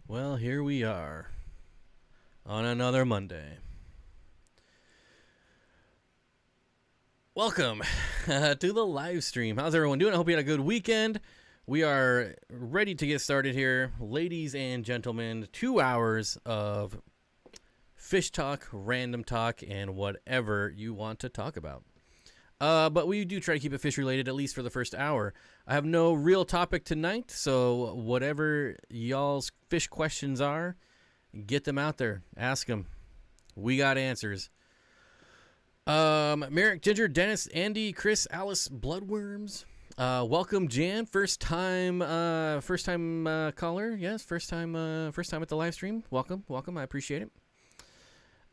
Well, here we are on another Monday. Welcome to the live stream. How's everyone doing? I hope you had a good weekend. We are ready to get started here. Ladies and gentlemen, 2 hours of fish talk, random talk, and whatever you want to talk about. But we do try to keep it fish related, at least for the first hour. I have no real topic tonight, so whatever y'all's fish questions are, get them out there. Ask them. We got answers. Merrick, Ginger, Dennis, Andy, Chris, Alice, Bloodworms. Welcome, Jan. First time caller. Yes, first time at the live stream. Welcome. I appreciate it.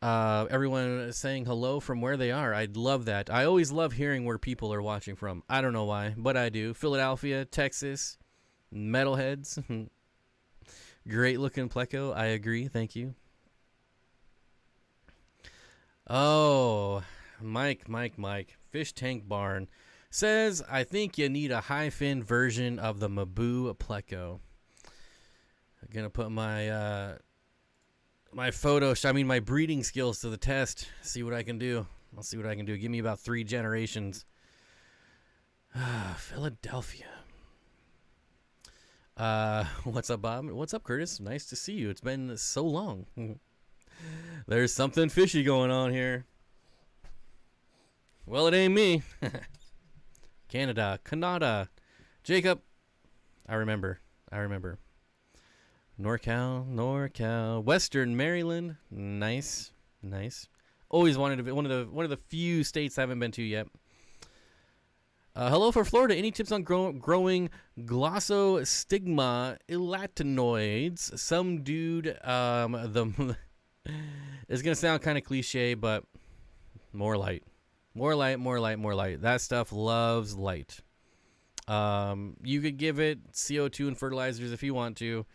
Everyone saying hello from where they are. I'd love that. I always love hearing where people are watching from. I don't know why, but I do. Philadelphia, Texas, metalheads. Great looking pleco. I agree. Thank you. Oh, Mike. Fish Tank Barn says, I think you need a high fin version of the Mabu pleco. I'm going to put my my breeding skills to the test. See what I can do. I'll see what I can do. Give me about 3 generations. Philadelphia. What's up, Bob? What's up, Curtis? Nice to see you. It's been so long. There's something fishy going on here. Well, it ain't me. Canada. Jacob. I remember. NorCal, Western Maryland, nice. Always wanted to be one of the few states I haven't been to yet. Hello for Florida. Any tips on growing glossostigma elatinoids? Some dude, it's gonna sound kind of cliche, but more light. That stuff loves light. You could give it CO2 and fertilizers if you want to.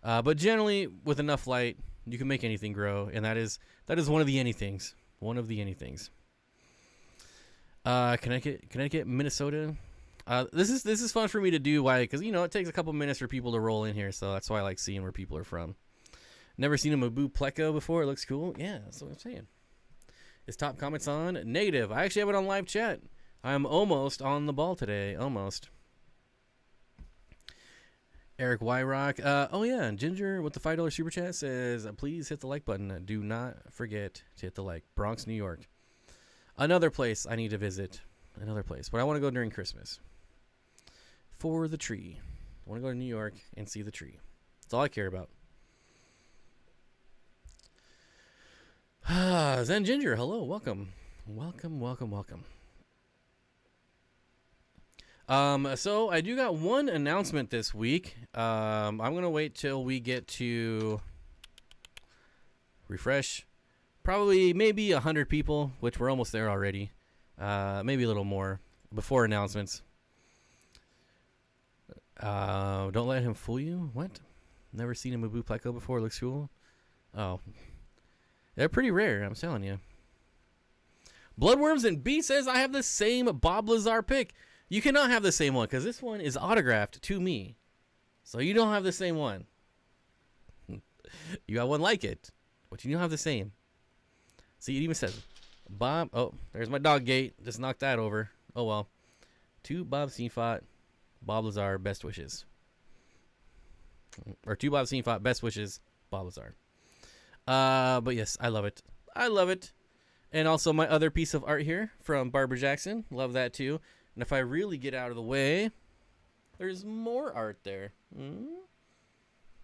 But generally, with enough light, you can make anything grow, and that is one of the anythings. Connecticut, Minnesota. This is fun for me to do. Why? Because it takes a couple minutes for people to roll in here, so that's why I like seeing where people are from. Never seen a Mabu pleco before. It looks cool. Yeah, that's what I'm saying. Is top comments on? Negative. I actually have it on live chat. I'm almost on the ball today. Almost. Eric Wyrock. Oh yeah, and Ginger with the $5 super chat says, please hit the like button. Do not forget to hit the like. Bronx, New York. Another place I need to visit. But I want to go during Christmas. For the tree. I want to go to New York and see the tree. That's all I care about. Zen Ginger, hello, welcome. So I do got one announcement this week. I'm going to wait till we get to refresh. Probably maybe 100 people, which we're almost there already. Maybe a little more before announcements. Don't let him fool you. What? Never seen a Mabu pleco before. Looks cool. Oh. They're pretty rare, I'm telling you. Bloodworms and B says I have the same Bob Lazar pick. You cannot have the same one because this one is autographed to me. So you don't have the same one. You got one like it, but you don't have the same. See, it even says Bob. Oh, there's my dog gate. Just knocked that over. Oh, well. To Bob Steenfott, Bob Lazar, best wishes. Or to Bob Steenfott, best wishes, Bob Lazar. But yes, I love it. And also my other piece of art here from Barbara Jackson. Love that too. And if I really get out of the way, there's more art there.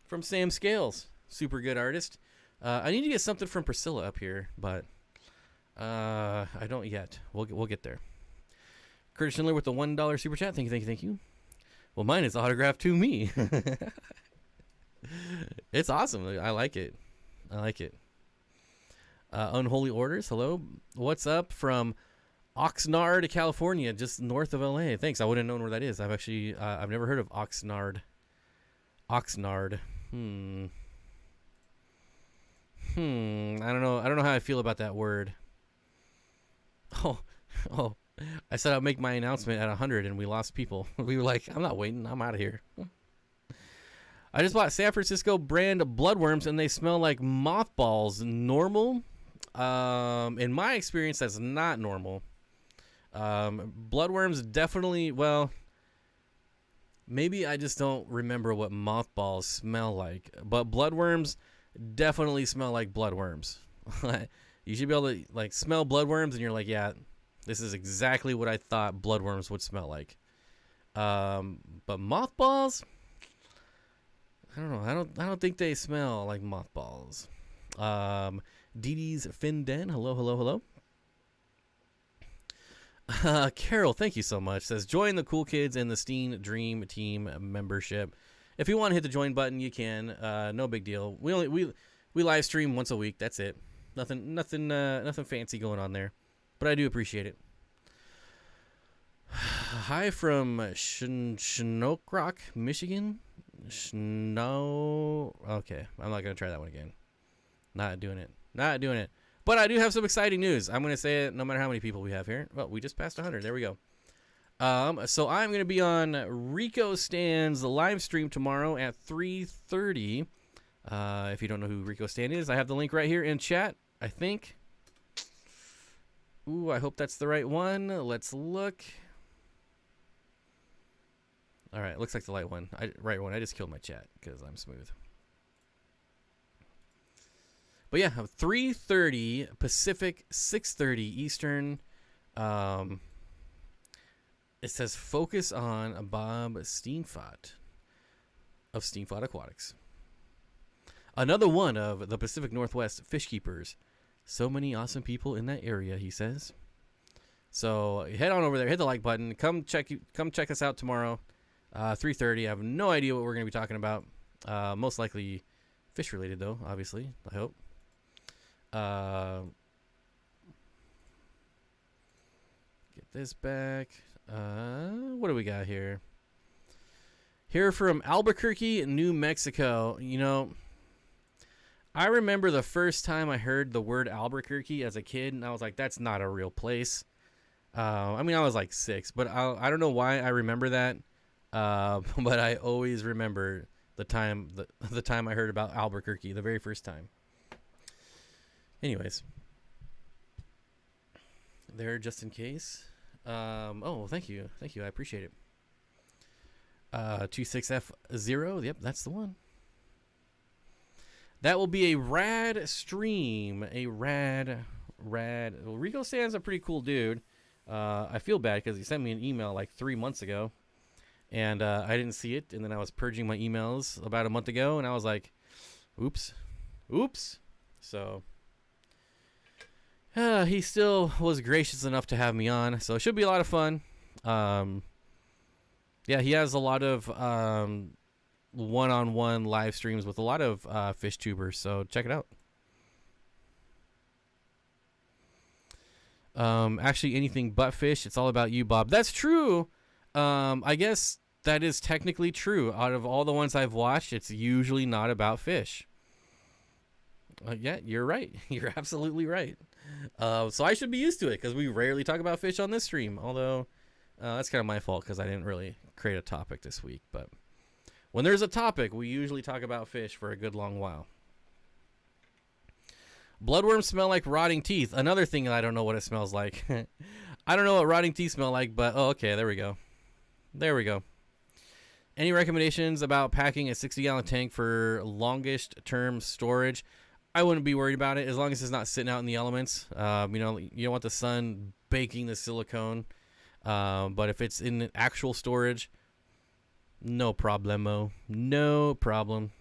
From Sam Scales. Super good artist. I need to get something from Priscilla up here, but I don't yet. We'll get there. Curtis Schindler with the $1 super chat. Thank you. Well, mine is autographed to me. It's awesome. I like it. Unholy Orders, hello. What's up from Oxnard, California, just north of LA? Thanks. I wouldn't have known where that is. I've never heard of Oxnard. I don't know how I feel about that word. Oh, I said I'll make my announcement at 100 and we lost people. We were like, I'm not waiting. I'm out of here. I just bought San Francisco brand bloodworms, and they smell like mothballs. Normal? In my experience, that's not normal. Bloodworms definitely, well, maybe I just don't remember what mothballs smell like. But bloodworms definitely smell like bloodworms. You should be able to like smell bloodworms, and you're like, yeah, this is exactly what I thought bloodworms would smell like. But mothballs, I don't know. I don't think they smell like mothballs. Dee Dee's Finden, hello. Carol, thank you so much. Says join the cool kids in the Steen Dream Team membership. If you want to hit the join button, you can. No big deal. We live stream once a week. That's it. Nothing fancy going on there. But I do appreciate it. Hi from Shinokrock, Michigan. Okay, I'm not gonna try that one again. Not doing it. But I do have some exciting news. I'm gonna say it no matter how many people we have here. Well, we just passed 100. There we go. So I'm gonna be on Rico Stan's live stream tomorrow at 3:30. If you don't know who Rico Stan is, I have the link right here in chat, I think. Ooh, I hope that's the right one. Let's look. All right, looks like the right one. I just killed my chat because I'm smooth. But yeah, 3:30 Pacific, 6:30 Eastern. It says focus on Bob Steenfott of Steenfott Aquatics. Another one of the Pacific Northwest fish keepers. So many awesome people in that area, he says. So head on over there, hit the like button. Come check us out tomorrow. 3:30. I have no idea what we're going to be talking about. Most likely fish related, though, obviously. I hope. Get this back. What do we got here? Here from Albuquerque, New Mexico. You know, I remember the first time I heard the word Albuquerque as a kid, and I was like, that's not a real place. I mean, I was like 6, but I don't know why I remember that. But I always remember the time I heard about Albuquerque, the very first time. Anyways, there just in case. Oh, thank you, I appreciate it. 26F0, yep, that's the one. That will be a rad stream, well, Rico Stan's a pretty cool dude. I feel bad because he sent me an email like 3 months ago. And I didn't see it, and then I was purging my emails about a month ago, and I was like, oops. So he still was gracious enough to have me on, so it should be a lot of fun. Yeah, he has a lot of one-on-one live streams with a lot of fish tubers, so check it out. Actually, anything but fish. It's all about you, Bob. That's true. I guess that is technically true. Out of all the ones I've watched, it's usually not about fish. Yeah, you're right. You're absolutely right. So I should be used to it because we rarely talk about fish on this stream. Although that's kind of my fault because I didn't really create a topic this week. But when there's a topic, we usually talk about fish for a good long while. Bloodworms smell like rotting teeth. Another thing that I don't know what it smells like. I don't know what rotting teeth smell like, but oh, okay, there we go. Any recommendations about packing a 60-gallon tank for longest term storage? I wouldn't be worried about it as long as it's not sitting out in the elements. You know, you don't want the sun baking the silicone. But if it's in actual storage, no problemo. No problem.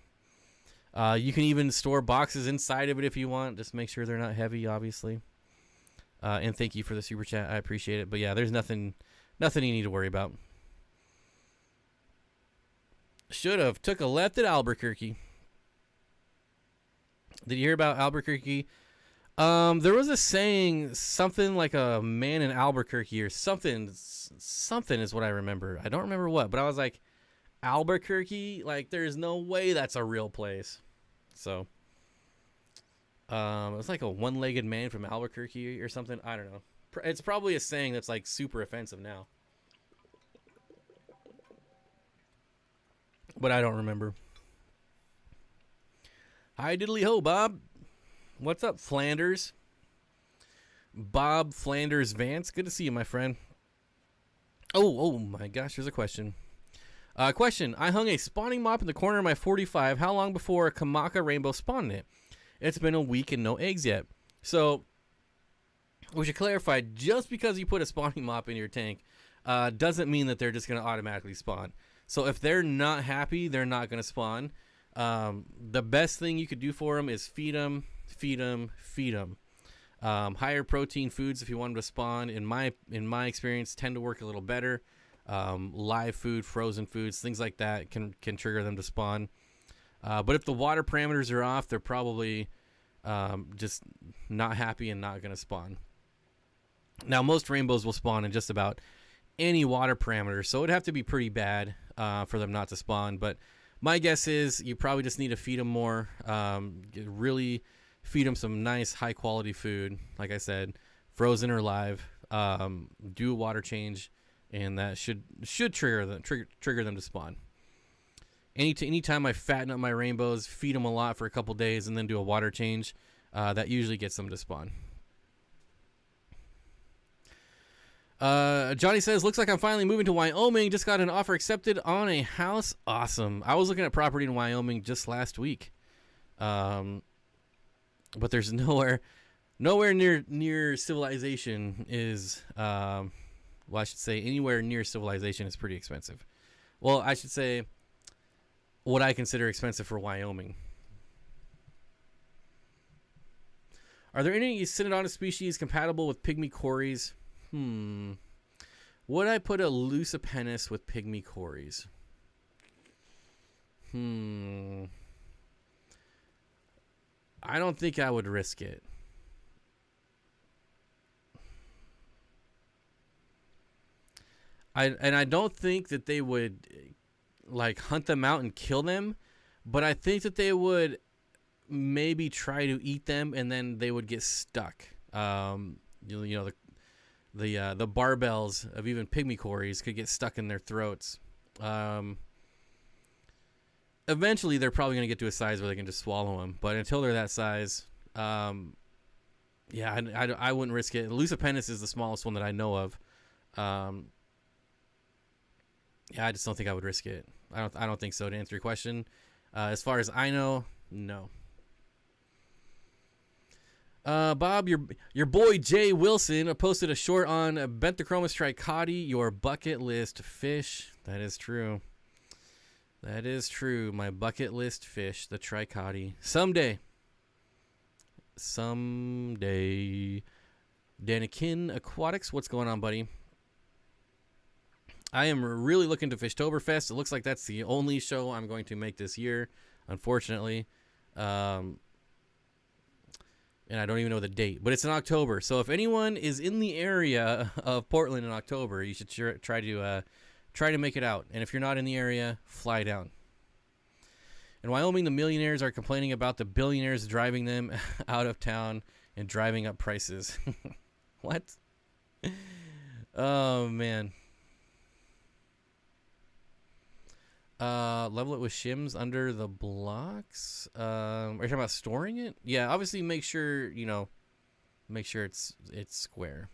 You can even store boxes inside of it if you want. Just make sure they're not heavy, obviously. And thank you for the super chat. I appreciate it. But yeah, there's nothing you need to worry about. Should have took a left at Albuquerque. Did you hear about Albuquerque? There was a saying, something like a man in Albuquerque or something. Something is what I remember. I don't remember what, but I was like, Albuquerque? Like, there's no way that's a real place. So, it was like a one-legged man from Albuquerque or something. I don't know. It's probably a saying that's like super offensive now. But I don't remember. Hi, diddly ho, Bob. What's up, Flanders? Bob Flanders Vance. Good to see you, my friend. Oh my gosh, there's a question. Question. I hung a spawning mop in the corner of my 45. How long before a Kamaka rainbow spawned in it? It's been a week and no eggs yet. So, we should clarify, just because you put a spawning mop in your tank doesn't mean that they're just going to automatically spawn. So if they're not happy, they're not going to spawn. The best thing you could do for them is feed them. Higher protein foods, if you want them to spawn, in my experience, tend to work a little better. Live food, frozen foods, things like that can trigger them to spawn. But if the water parameters are off, they're probably just not happy and not going to spawn. Now, most rainbows will spawn in just about any water parameter, so it'd have to be pretty bad for them not to spawn. But my guess is you probably just need to feed them more. Really feed them some nice, high-quality food. Like I said, frozen or live. Do a water change, and that should trigger them to spawn. Anytime I fatten up my rainbows, feed them a lot for a couple days, and then do a water change, that usually gets them to spawn. Johnny says, looks like I'm finally moving to Wyoming. Just got an offer accepted on a house. Awesome. I was looking at property in Wyoming just last week. But there's nowhere near civilization is, well, I should say anywhere near civilization is pretty expensive. Well, I should say what I consider expensive for Wyoming. Are there any Synodontis species compatible with pygmy cories? Would I put a Lucipennis with pygmy cories? I don't think I would risk it. I don't think that they would like hunt them out and kill them, but I think that they would maybe try to eat them and then they would get stuck. The barbells of even pygmy cories could get stuck in their throats. Eventually, they're probably going to get to a size where they can just swallow them. But until they're that size, I wouldn't risk it. Lucipennis is the smallest one that I know of. I just don't think I would risk it. I don't think so, to answer your question. As far as I know, no. Bob, your boy Jay Wilson posted a short on Benthachromis trichotti, your bucket list fish. That is true. That is true. My bucket list fish, the trichotti. Someday. Danikin Aquatics, what's going on, buddy? I am really looking to Fishtoberfest. It looks like that's the only show I'm going to make this year, unfortunately. And I don't even know the date, but it's in October. So if anyone is in the area of Portland in October, you should try to make it out. And if you're not in the area, fly down. In Wyoming, the millionaires are complaining about the billionaires driving them out of town and driving up prices. What? Oh, man. Level it with shims under the blocks. Are you talking about storing it? Yeah, obviously make sure it's square.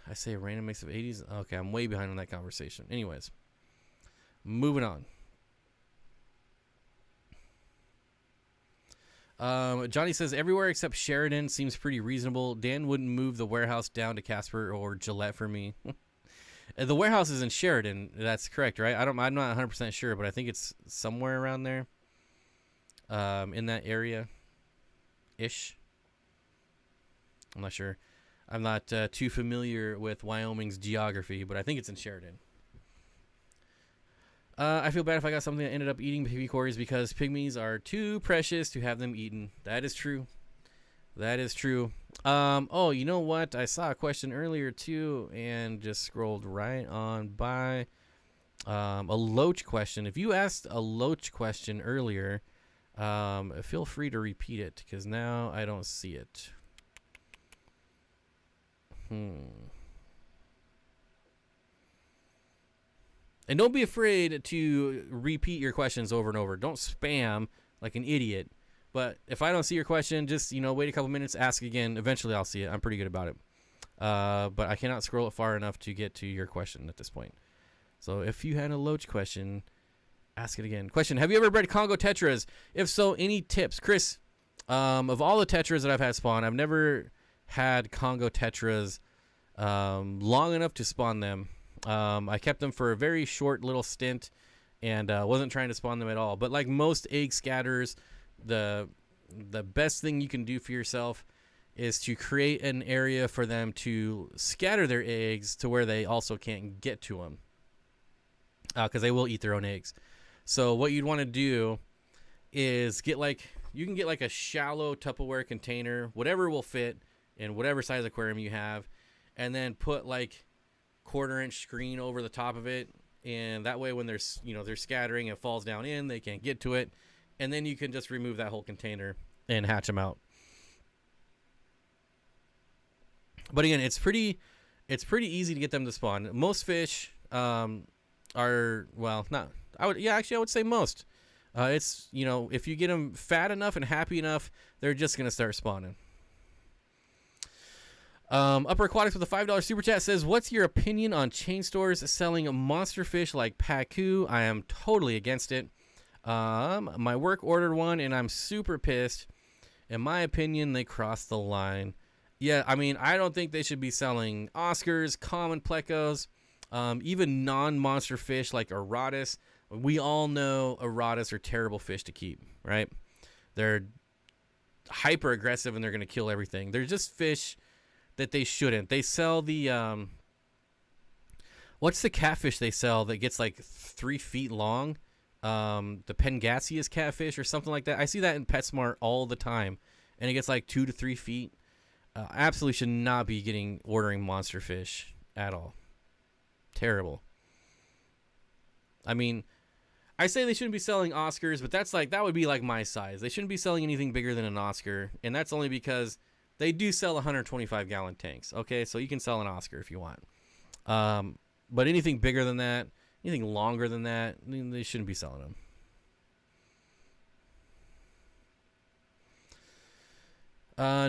I say a random mix of 80s. Okay, I'm way behind on that conversation. Anyways, moving on. Johnny says everywhere except Sheridan seems pretty reasonable. Dan wouldn't move the warehouse down to Casper or Gillette for me. The warehouse is in Sheridan. That's correct, right? I'm not 100% sure, but I think it's somewhere around there. In that area ish. I'm not sure. I'm not too familiar with Wyoming's geography, but I think it's in Sheridan. I feel bad if I got something that ended up eating pygmy cories because pygmies are too precious to have them eaten. That is true. That is true. Oh, you know what? I saw a question earlier too and just scrolled right on by. A Loach question. If you asked a Loach question earlier, feel free to repeat it because now I don't see it. And don't be afraid to repeat your questions over and over. Don't spam like an idiot. But if I don't see your question, just, wait a couple minutes, ask again. Eventually I'll see it. I'm pretty good about it. But I cannot scroll it far enough to get to your question at this point. So if you had a Loach question, ask it again. Question, have you ever bred Congo Tetras? If so, any tips? Chris, of all the Tetras that I've had spawn, I've never had Congo Tetras long enough to spawn them. I kept them for a very short little stint and wasn't trying to spawn them at all. But like most egg scatterers, the best thing you can do for yourself is to create an area for them to scatter their eggs to where they also can't get to them, because they will eat their own eggs. So what you'd want to do is you can get like a shallow Tupperware container, whatever will fit in whatever size aquarium you have, and then put like 1/4-inch screen over the top of it, and that way when they're scattering, it falls down in, they can't get to it, and then you can just remove that whole container and hatch them out. But again, it's pretty easy to get them to spawn. Most fish are, well, not, I would say most. It's, if you get them fat enough and happy enough, they're just going to start spawning. Upper Aquatics with a $5 super chat says, what's your opinion on chain stores selling monster fish like Pacu? I am totally against it. My work ordered one and I'm super pissed. In my opinion, they crossed the line. Yeah, I mean, I don't think they should be selling Oscars, common plecos, even non-monster fish like Aratus. We all know Aratus are terrible fish to keep, right? They're hyper aggressive and they're going to kill everything. They're just fish that they shouldn't. They sell the what's the catfish they sell that gets like 3 feet long? The Pangasius catfish or something like that. I see that in PetSmart all the time, and it gets like 2 to 3 feet. Absolutely should not be ordering monster fish at all. Terrible. I mean, I say they shouldn't be selling Oscars, but that would be like my size. They shouldn't be selling anything bigger than an Oscar, and that's only because they do sell 125-gallon tanks. Okay, so you can sell an Oscar if you want. But anything bigger than that, anything longer than that, they shouldn't be selling them.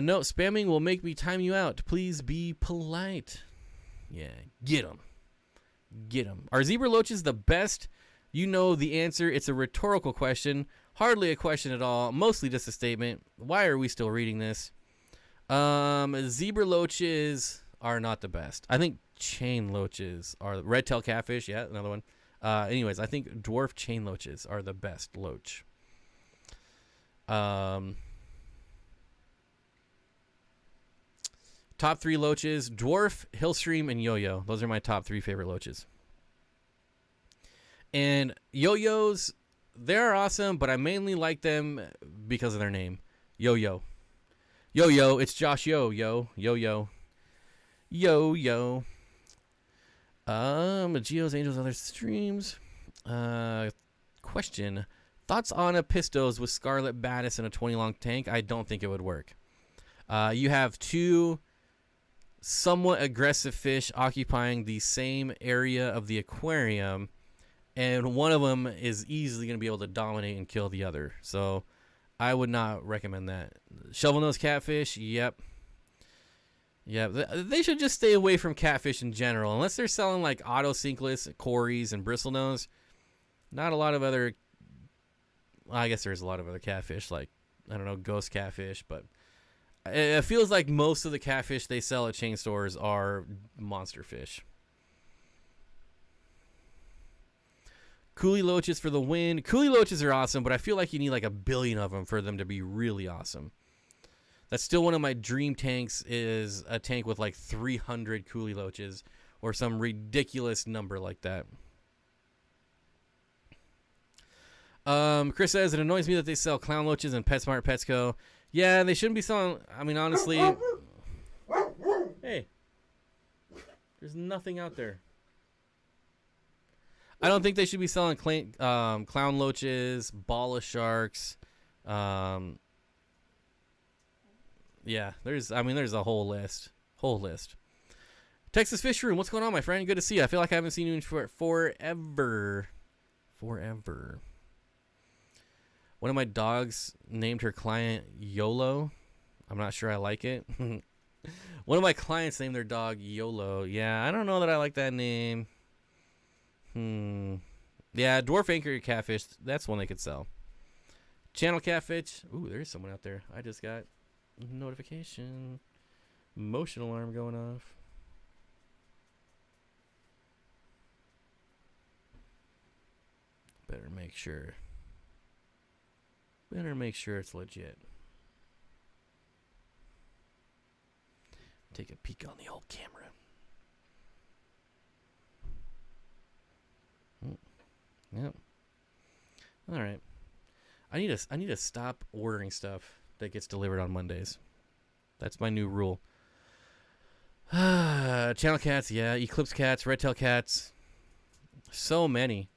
No, spamming will make me time you out. Please be polite. Yeah, get them. Get them. Are zebra loaches the best? You know the answer. It's a rhetorical question. Hardly a question at all. Mostly just a statement. Why are we still reading this? Zebra loaches are not the best. I think chain loaches are. Red-tailed catfish, yeah, another one. Anyways, I think dwarf chain loaches are the best loach. Top 3 loaches: dwarf, hillstream, and yo-yo. Those are my top 3 favorite loaches. And yo-yos, they're awesome, but I mainly like them because of their name. Yo-yo. Yo-yo, it's Josh Yo-yo. Yo-yo. Yo-yo. Geos, Angels, other streams. Question. Thoughts on a Pistos with Scarlet Baddis in a 20-long tank? I don't think it would work. You have 2 somewhat aggressive fish occupying the same area of the aquarium, and one of them is easily going to be able to dominate and kill the other. So I would not recommend that. Shovel-nosed catfish, yep. Yeah, they should just stay away from catfish in general. Unless they're selling like autocinkless, cories, and bristlenose. Not a lot of other... Well, I guess there's a lot of other catfish, like, I don't know, ghost catfish, but it feels like most of the catfish they sell at chain stores are monster fish. Coolie loaches for the win. Coolie loaches are awesome, but I feel like you need like 1 billion of them for them to be really awesome. That's still one of my dream tanks, is a tank with like 300 coolie loaches or some ridiculous number like that. Chris says, it annoys me that they sell clown loaches in PetSmart, Petsco. Yeah, they shouldn't be selling. I mean, honestly. Hey. There's nothing out there. I don't think they should be selling clown loaches, ball of sharks. Yeah, there's a whole list. Texas Fish Room, what's going on, my friend? Good to see you. I feel like I haven't seen you for forever. Forever. One of my dogs named her client YOLO. I'm not sure I like it. One of my clients named their dog YOLO. Yeah, I don't know that I like that name. Yeah, dwarf anchor catfish. That's one they could sell. Channel catfish. Ooh, there's someone out there. I just got a notification. Motion alarm going off. Better make sure. Better make sure it's legit. Take a peek on the old camera. Yep. All right. I need to stop ordering stuff that gets delivered on Mondays. That's my new rule. Channel cats, yeah. Eclipse cats, red tail cats. So many.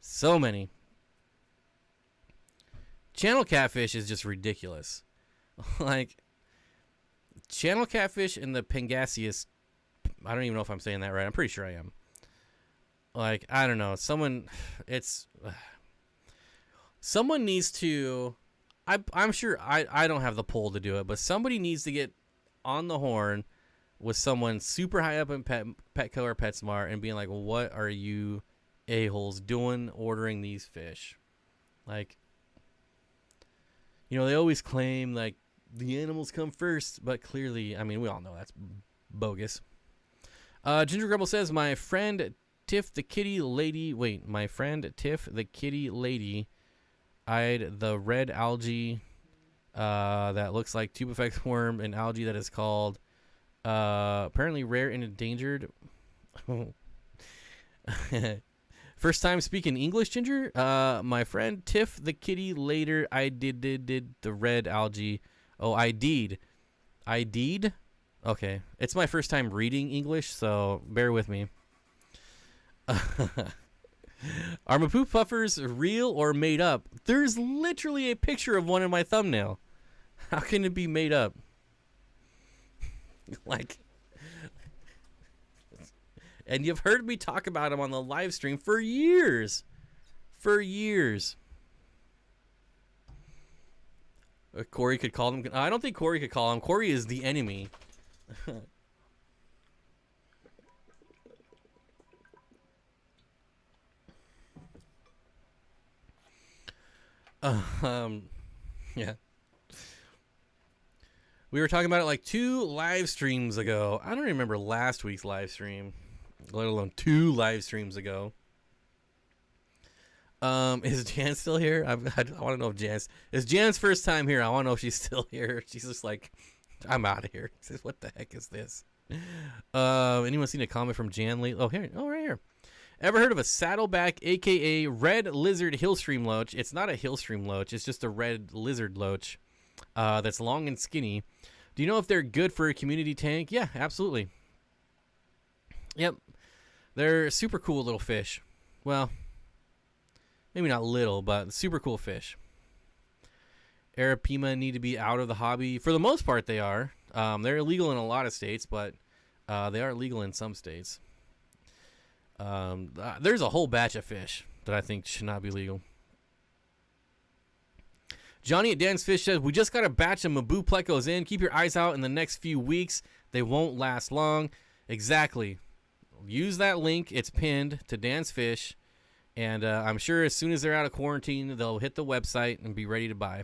So many. Channel catfish is just ridiculous. Like, channel catfish and the Pangasius, I don't even know if I'm saying that right. I'm pretty sure I am. Like, I don't know. Someone needs to, I'm sure I don't have the pull to do it, but somebody needs to get on the horn with someone super high up in Petco or PetSmart and being like, what are you a-holes doing ordering these fish? Like, you know, they always claim like the animals come first, but clearly, I mean, we all know that's bogus. Ginger Grumble says, my friend Tiff the kitty lady eyed the red algae that looks like tubifex worm, an algae that is called apparently rare and endangered. First time speaking English, Ginger. My friend Tiff the kitty later I did the red algae. Oh, ID'd. Okay, it's my first time reading English, so bear with me. Are Mapu puffers real or made up? There's literally a picture of one in my thumbnail. How can it be made up? Like, and you've heard me talk about them on the live stream for years. Corey could call them. I don't think Corey could call them. Corey is the enemy. Yeah. We were talking about it like 2 live streams ago. I don't remember last week's live stream, let alone 2 live streams ago. Is Jan still here? I want to know if is Jan's first time here. I want to know if she's still here. She's just like, I'm out of here. She says, what the heck is this? Anyone seen a comment from Jan lately? Oh, here. Oh, right here. Ever heard of a saddleback, a.k.a. red lizard hillstream loach? It's not a hillstream loach. It's just a red lizard loach that's long and skinny. Do you know if they're good for a community tank? Yeah, absolutely. Yep. They're super cool little fish. Well, maybe not little, but super cool fish. Arapima need to be out of the hobby. For the most part, they are. They're illegal in a lot of states, but they are legal in some states. There's a whole batch of fish that I think should not be legal. Johnny at Dan's Fish says, we just got a batch of Mabu plecos in. Keep your eyes out in the next few weeks. They won't last long. Exactly. Use that link. It's pinned to Dan's Fish. And I'm sure as soon as they're out of quarantine, they'll hit the website and be ready to buy.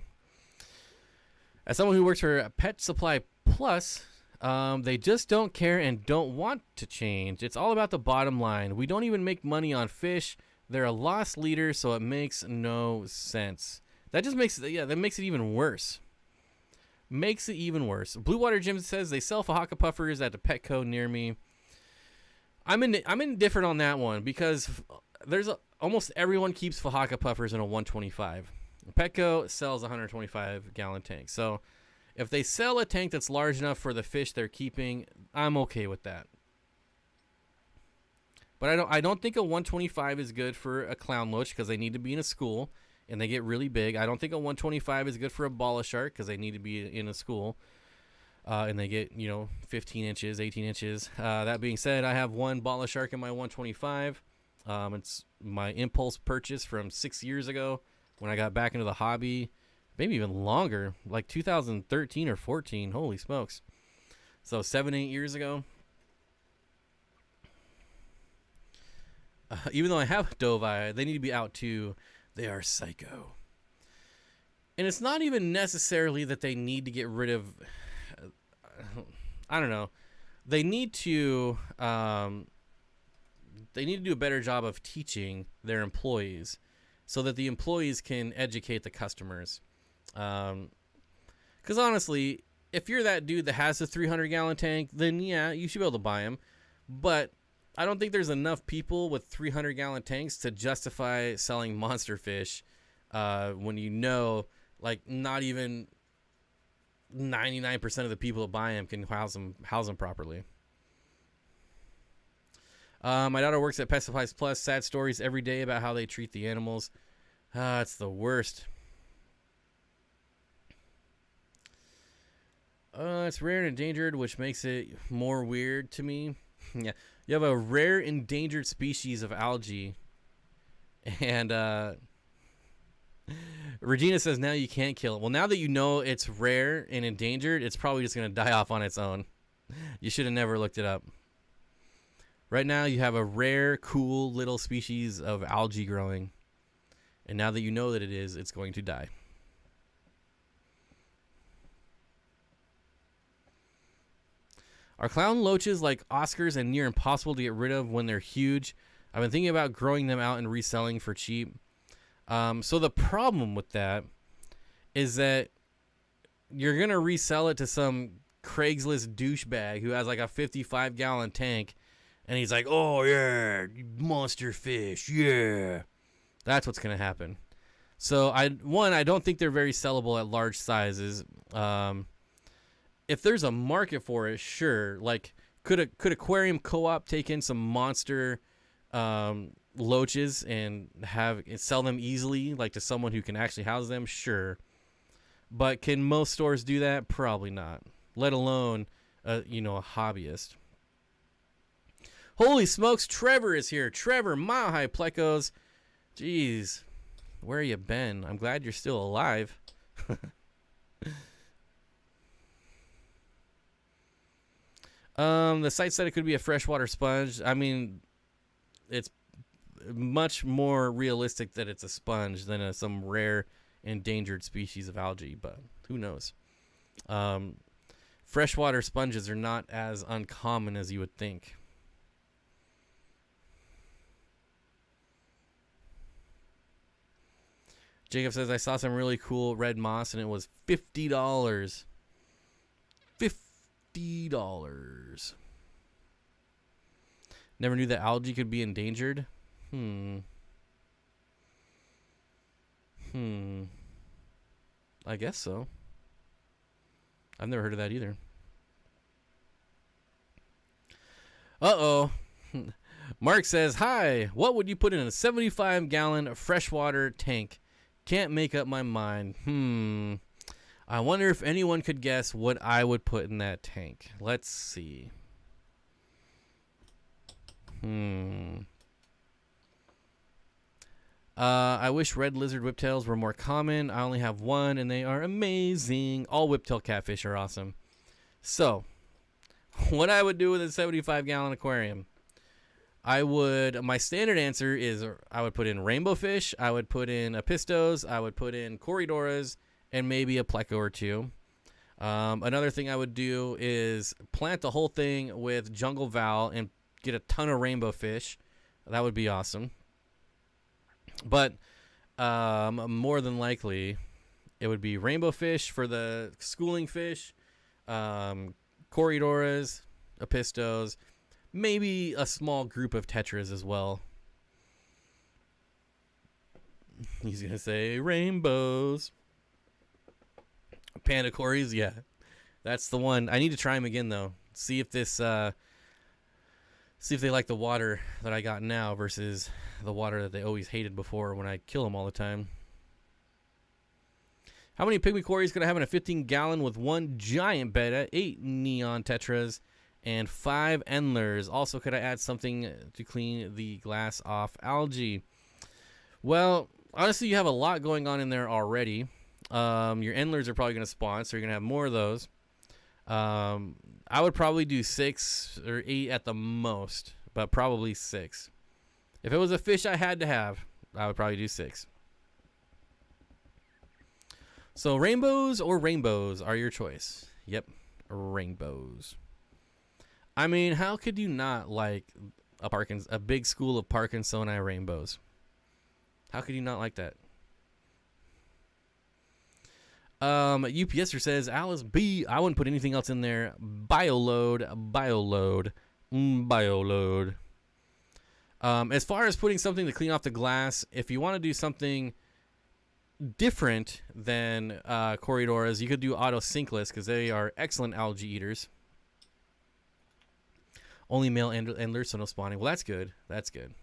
As someone who works for Pet Supply Plus, they just don't care and don't want to change. It's all about the bottom line. We don't even make money on fish. They're a loss leader, so it makes no sense. That just makes it, that makes it even worse. Makes it even worse. Blue Water Jim says they sell Fahaka puffers at the Petco near me. I'm indifferent on that one because almost everyone keeps Fahaka puffers in a 125. Petco sells a 125 gallon tank. So if they sell a tank that's large enough for the fish they're keeping, I'm okay with that. But I don't think a 125 is good for a clown loach because they need to be in a school and they get really big. I don't think a 125 is good for a bala shark because they need to be in a school. and they get, 15 inches, 18 inches. That being said, I have one Bala Shark in my 125. It's my impulse purchase from 6 years ago when I got back into the hobby, maybe even longer, like 2013 or 14. Holy smokes. So 7-8 years ago. Even though I have Dovai, they need to be out too. They are psycho. And it's not even necessarily that they need to get rid of, I don't know. They need to do a better job of teaching their employees so that the employees can educate the customers. Because honestly, if you're that dude that has a 300-gallon tank, then yeah, you should be able to buy them. But I don't think there's enough people with 300-gallon tanks to justify selling monster fish when like not even 99% of the people that buy them can house them properly. My daughter works at Pet Supplies Plus. Sad stories every day about how they treat the animals. It's the worst. It's rare and endangered, which makes it more weird to me. Yeah, you have a rare endangered species of algae, and Regina says now you can't kill it. Well, now that you know it's rare and endangered, it's probably just going to die off on its own. You should have never looked it up. Right now you have a rare, cool little species of algae growing, and now that you know that it is, it's going to die. Are clown loaches like Oscars and near impossible to get rid of when they're huge? I've been thinking about growing them out and reselling for cheap. So the problem with that is that you're going to resell it to some Craigslist douchebag who has like a 55-gallon tank, and he's like, oh, yeah, monster fish, yeah. That's what's going to happen. So, I don't think they're very sellable at large sizes. If there's a market for it, sure. Like, could Aquarium Co-op take in some monster loaches and sell them easily, like to someone who can actually house them? Sure. But can most stores do that? Probably not. Let alone, a hobbyist. Holy smokes, Trevor is here. Trevor, Mile High Plecos. Jeez, where you been? I'm glad you're still alive. The site said it could be a freshwater sponge. I mean, it's much more realistic that it's a sponge than some rare endangered species of algae, but who knows? Freshwater sponges are not as uncommon as you would think. Jacob says, I saw some really cool red moss and it was $50. $50. Never knew that algae could be endangered. I guess so. I've never heard of that either. Uh-oh. Mark says, hi, what would you put in a 75-gallon freshwater tank? Can't make up my mind. I wonder if anyone could guess what I would put in that tank. Let's see. I wish red lizard whiptails were more common. I only have one, and they are amazing. All whiptail catfish are awesome. So, what I would do with a 75-gallon aquarium. My standard answer is I would put in rainbow fish, I would put in apistos, I would put in corridoras, and maybe a pleco or two. Another thing I would do is plant the whole thing with jungle val and get a ton of rainbow fish. That would be awesome. But more than likely, it would be rainbow fish for the schooling fish, corridoras, apistos, maybe a small group of tetras as well. He's going to say rainbows. Panda cories, yeah. That's the one. I need to try them again, though. See if they like the water that I got now versus the water that they always hated before when I kill them all the time. How many pygmy quarries could I have in a 15-gallon with 1 giant betta, 8 neon tetras, and 5 endlers? Also, could I add something to clean the glass off algae? Well, honestly, you have a lot going on in there already. Your endlers are probably going to spawn, so you're going to have more of those. I would probably do 6 or 8 at the most, but probably 6. If it was a fish I had to have, I would probably do 6. So rainbows or rainbows are your choice. Yep, rainbows. I mean, how could you not like a big school of Parkinsoni rainbows? How could you not like that? UPSer says, Alice B, I wouldn't put anything else in there. Bioload. As far as putting something to clean off the glass, if you want to do something different than Corridoras, you could do Autosynclus because they are excellent algae eaters. Only male endlers, so no spawning. Well, that's good. That's good.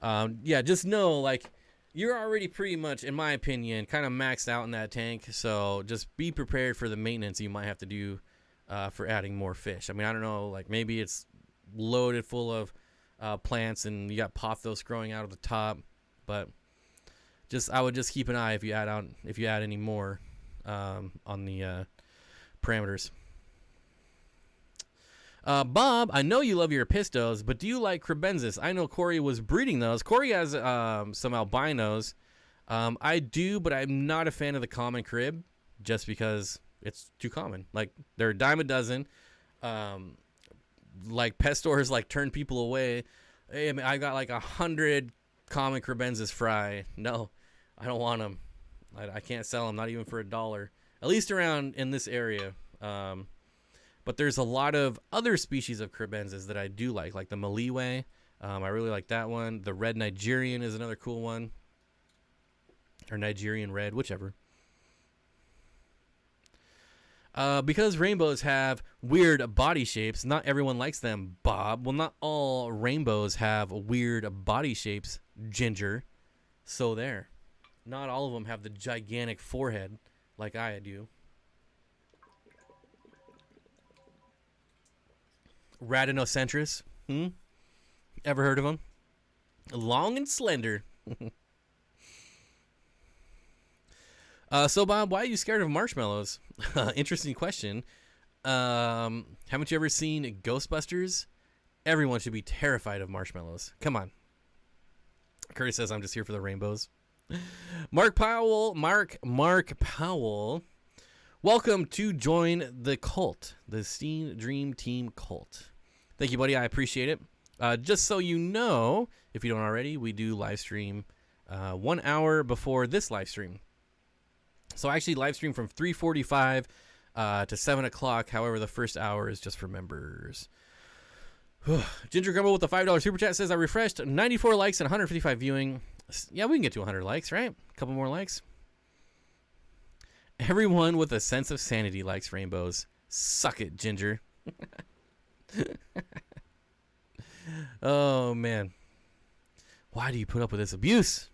Yeah, just know, like, you're already pretty much, in my opinion, kind of maxed out in that tank. So just be prepared for the maintenance you might have to do for adding more fish. I mean, I don't know, like maybe it's loaded full of plants and you got pothos growing out of the top, but I would just keep an eye if you add any more on the parameters. Bob, I know you love your pistos, but do you like crebensis? I know Corey was breeding those. Corey has some albinos. I do, but I'm not a fan of the common crib just because it's too common. Like, they're a dime a dozen. Like, pet stores like turn people away. Hey, I mean, I got like 100 common crebensis fry. No, I don't want them. I can't sell them, not even for $1. At least around in this area. But there's a lot of other species of crebensis that I do like the Maliwe. I really like that one. The red Nigerian is another cool one. Or Nigerian red, whichever. Because rainbows have weird body shapes, not everyone likes them, Bob. Well, not all rainbows have weird body shapes, Ginger. So there. Not all of them have the gigantic forehead like I do. Radinocentris. Ever heard of them? Long and slender. So, Bob, why are you scared of marshmallows? Interesting question. Haven't you ever seen Ghostbusters? Everyone should be terrified of marshmallows. Come on. Curtis says, I'm just here for the rainbows. Mark Powell. Welcome to join the cult, the Steen Dream Team cult. Thank you, buddy. I appreciate it. Just so you know, if you don't already, we do live stream 1 hour before this live stream. So I actually live stream from 3:45 to 7 o'clock. However, the first hour is just for members. Ginger Grumble with the $5 super chat says, I refreshed 94 likes and 155 viewing. Yeah, we can get to 100 likes, right? A couple more likes. Everyone with a sense of sanity likes rainbows. Suck it, Ginger. Oh, man. Why do you put up with this abuse?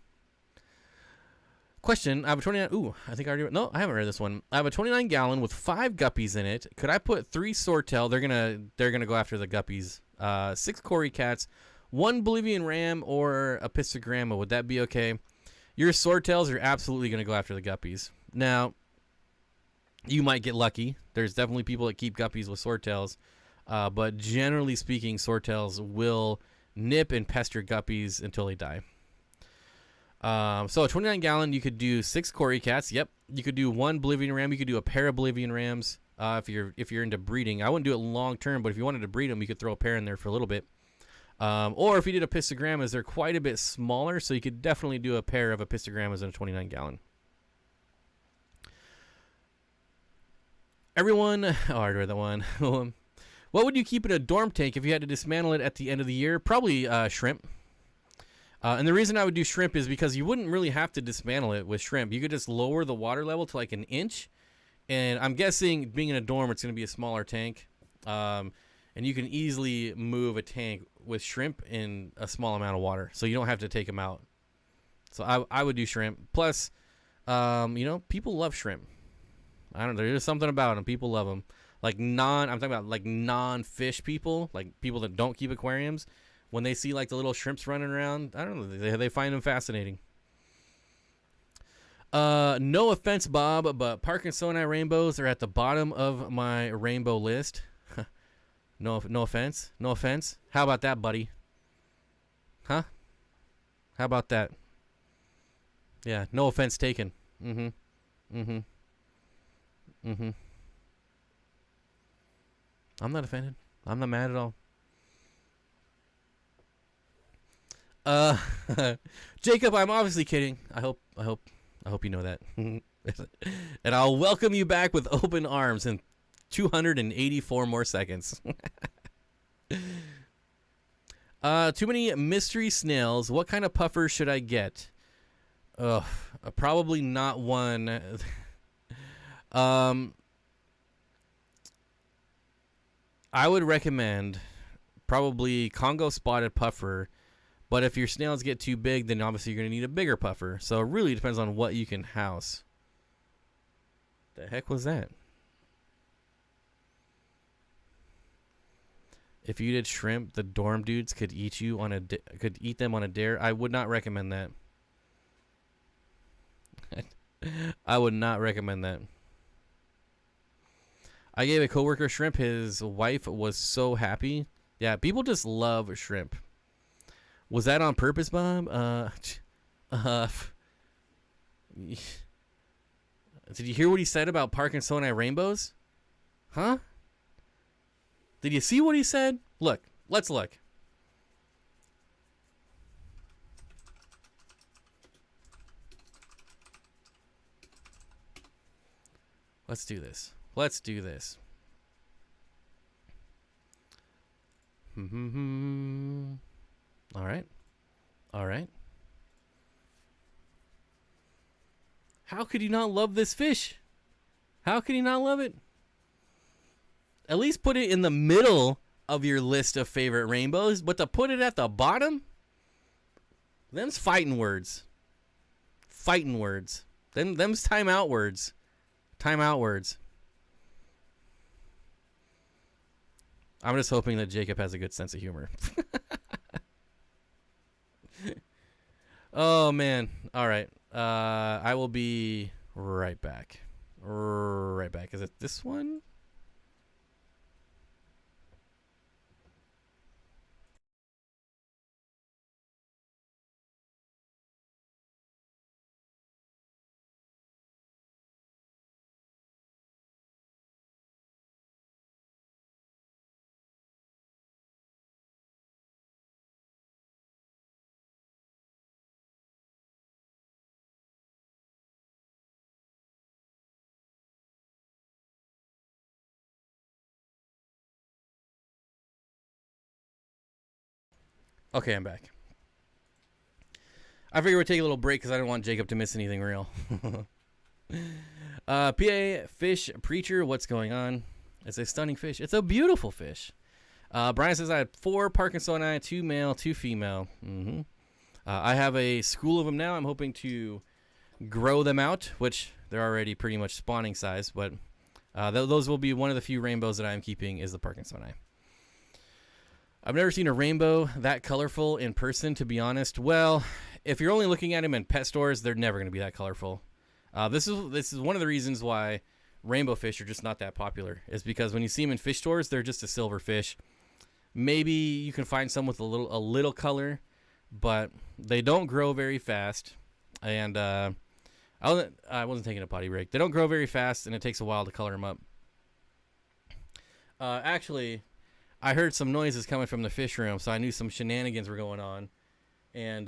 Question. I have a 29. Ooh, I think I already. No, I haven't read this one. I have a 29-gallon with 5 guppies in it. Could I put 3 swordtail? They're gonna go after the guppies. 6 Cory cats, 1 Bolivian ram, or a pistogramma. Would that be okay? Your swordtails are absolutely gonna go after the guppies. Now, you might get lucky. There's definitely people that keep guppies with swordtails, but generally speaking, swordtails will nip and pester guppies until they die. So a 29-gallon, you could do 6 Cory cats. Yep. You could do 1 Bolivian ram. You could do a pair of Bolivian rams. If you're into breeding, I wouldn't do it long term, but if you wanted to breed them, you could throw a pair in there for a little bit. Or if you did a pistogrammas, they're quite a bit smaller, so you could definitely do a pair of a pistogrammas in a 29-gallon. Everyone, oh, I read that one. What would you keep in a dorm tank if you had to dismantle it at the end of the year? Probably shrimp. And the reason I would do shrimp is because you wouldn't really have to dismantle it with shrimp. You could just lower the water level to like an inch. And I'm guessing being in a dorm, it's going to be a smaller tank. And you can easily move a tank with shrimp in a small amount of water. So you don't have to take them out. So I would do shrimp. Plus, You know, people love shrimp. I don't know. There's something about them. People love them. I'm talking about like non-fish people, like people that don't keep aquariums. When they see like the little shrimps running around, I don't know. They find them fascinating. No offense, Bob, but Parkinsoni rainbows are at the bottom of my rainbow list. No offense. No offense. How about that, buddy? Huh? How about that? Yeah, no offense taken. Mm-hmm. Mm-hmm. Mm-hmm. I'm not offended. I'm not mad at all. Jacob, I'm obviously kidding. I hope you know that. And I'll welcome you back with open arms in 284 more seconds. Too many mystery snails. What kind of puffer should I get? Probably not one. I would recommend probably Congo spotted puffer, but if your snails get too big, then obviously you're going to need a bigger puffer. So it really depends on what you can house. The heck was that? If you did shrimp, the dorm dudes could eat them on a dare. I would not recommend that. I would not recommend that. I gave a coworker shrimp. His wife was so happy. Yeah, people just love shrimp. Was that on purpose, Bob? Did you hear what he said about Parkinsoni rainbows? Huh? Did you see what he said? Look, let's look. Let's do this. Let's do this. All right. All right. How could you not love this fish? How could you not love it? At least put it in the middle of your list of favorite rainbows, but to put it at the bottom? Them's fighting words. Fighting words. Them's timeout words. Timeout words. I'm just hoping that Jacob has a good sense of humor. Oh, man. All right. I will be right back. Right back. Is it this one? Okay, I'm back. I figured we'd take a little break because I don't want Jacob to miss anything real. PA Fish Preacher, what's going on? It's a stunning fish. It's a beautiful fish. Brian says I had 4 Parkinsoni, 2 male, 2 female. I have a school of them now. I'm hoping to grow them out, which they're already pretty much spawning size, but those will be one of the few rainbows that I'm keeping is the Parkinsoni. I've never seen a rainbow that colorful in person, to be honest. Well, if you're only looking at them in pet stores, they're never going to be that colorful. This is one of the reasons why rainbow fish are just not that popular. Is because when you see them in fish stores, they're just a silver fish. Maybe you can find some with a little color, but they don't grow very fast. And I wasn't taking a potty break. They don't grow very fast, and it takes a while to color them up. Actually, I heard some noises coming from the fish room, so I knew some shenanigans were going on. And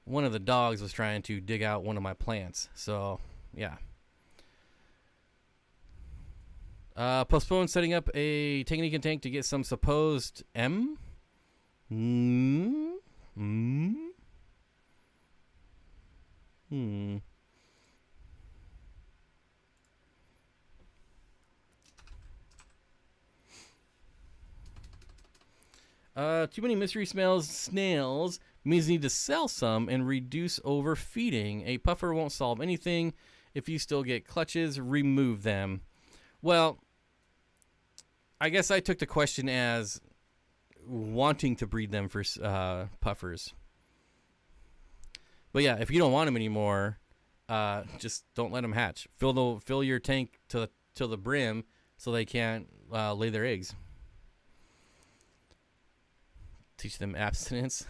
one of the dogs was trying to dig out one of my plants. So, yeah. Postpone setting up a technique and tank to get some supposed M? Too many mystery snails means you need to sell some and reduce overfeeding. A puffer won't solve anything. If you still get clutches, remove them. Well, I guess I took the question as wanting to breed them for puffers. But yeah, if you don't want them anymore, just don't let them hatch. Fill your tank to the brim so they can't lay their eggs. Teach them abstinence.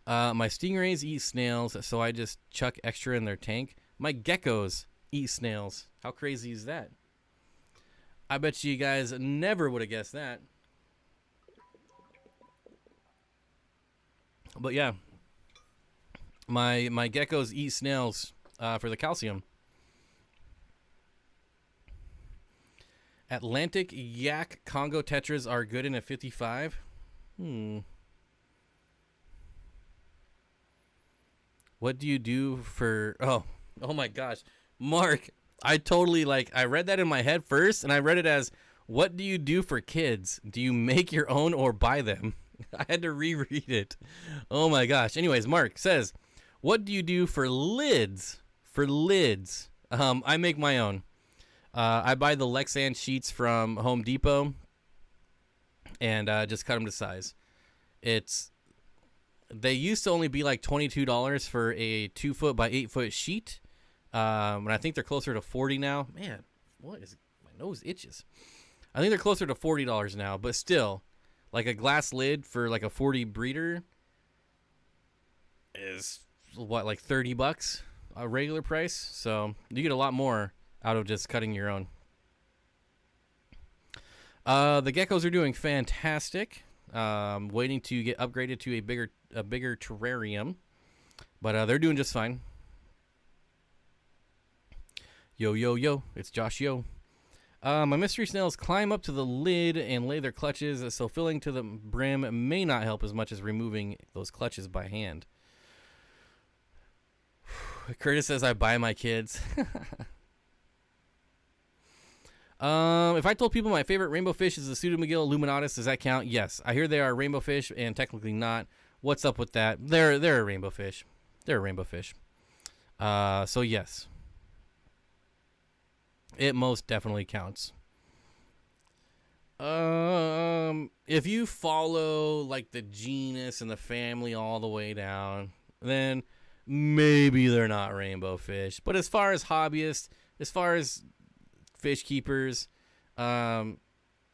My stingrays eat snails, so I just chuck extra in their tank. My geckos eat snails. How crazy is that? I bet you guys never would have guessed that. But yeah, my geckos eat snails for the calcium. Atlantic yak Congo tetras are good in a 55. What do you do for... Oh my gosh. Mark, I totally I read that in my head first, and I read it as, what do you do for kids? Do you make your own or buy them? I had to reread it. Oh my gosh. Anyways, Mark says, what do you do for lids? For lids. I make my own. I buy the Lexan sheets from Home Depot and just cut them to size. They used to only be like $22 for a 2-foot by 8-foot sheet. And I think they're closer to $40 now. Man, what is my nose itches. I think they're closer to $40 now, but still, like a glass lid for like a 40 breeder is what, like $30 a regular price. So you get a lot more out of just cutting your own. The geckos are doing fantastic. Waiting to get upgraded to a bigger terrarium, but they're doing just fine. Yo, it's Josh Yo. My mystery snails climb up to the lid and lay their clutches, so filling to the brim may not help as much as removing those clutches by hand. Curtis says I buy my kids. If I told people my favorite rainbow fish is the Pseudomugil illuminatus, does that count? Yes. I hear they are rainbow fish, and technically not. What's up with that? They're a rainbow fish. They're a rainbow fish. So yes. It most definitely counts. If you follow like the genus and the family all the way down, then maybe they're not rainbow fish. But as far as hobbyists, as far as fish keepers, they're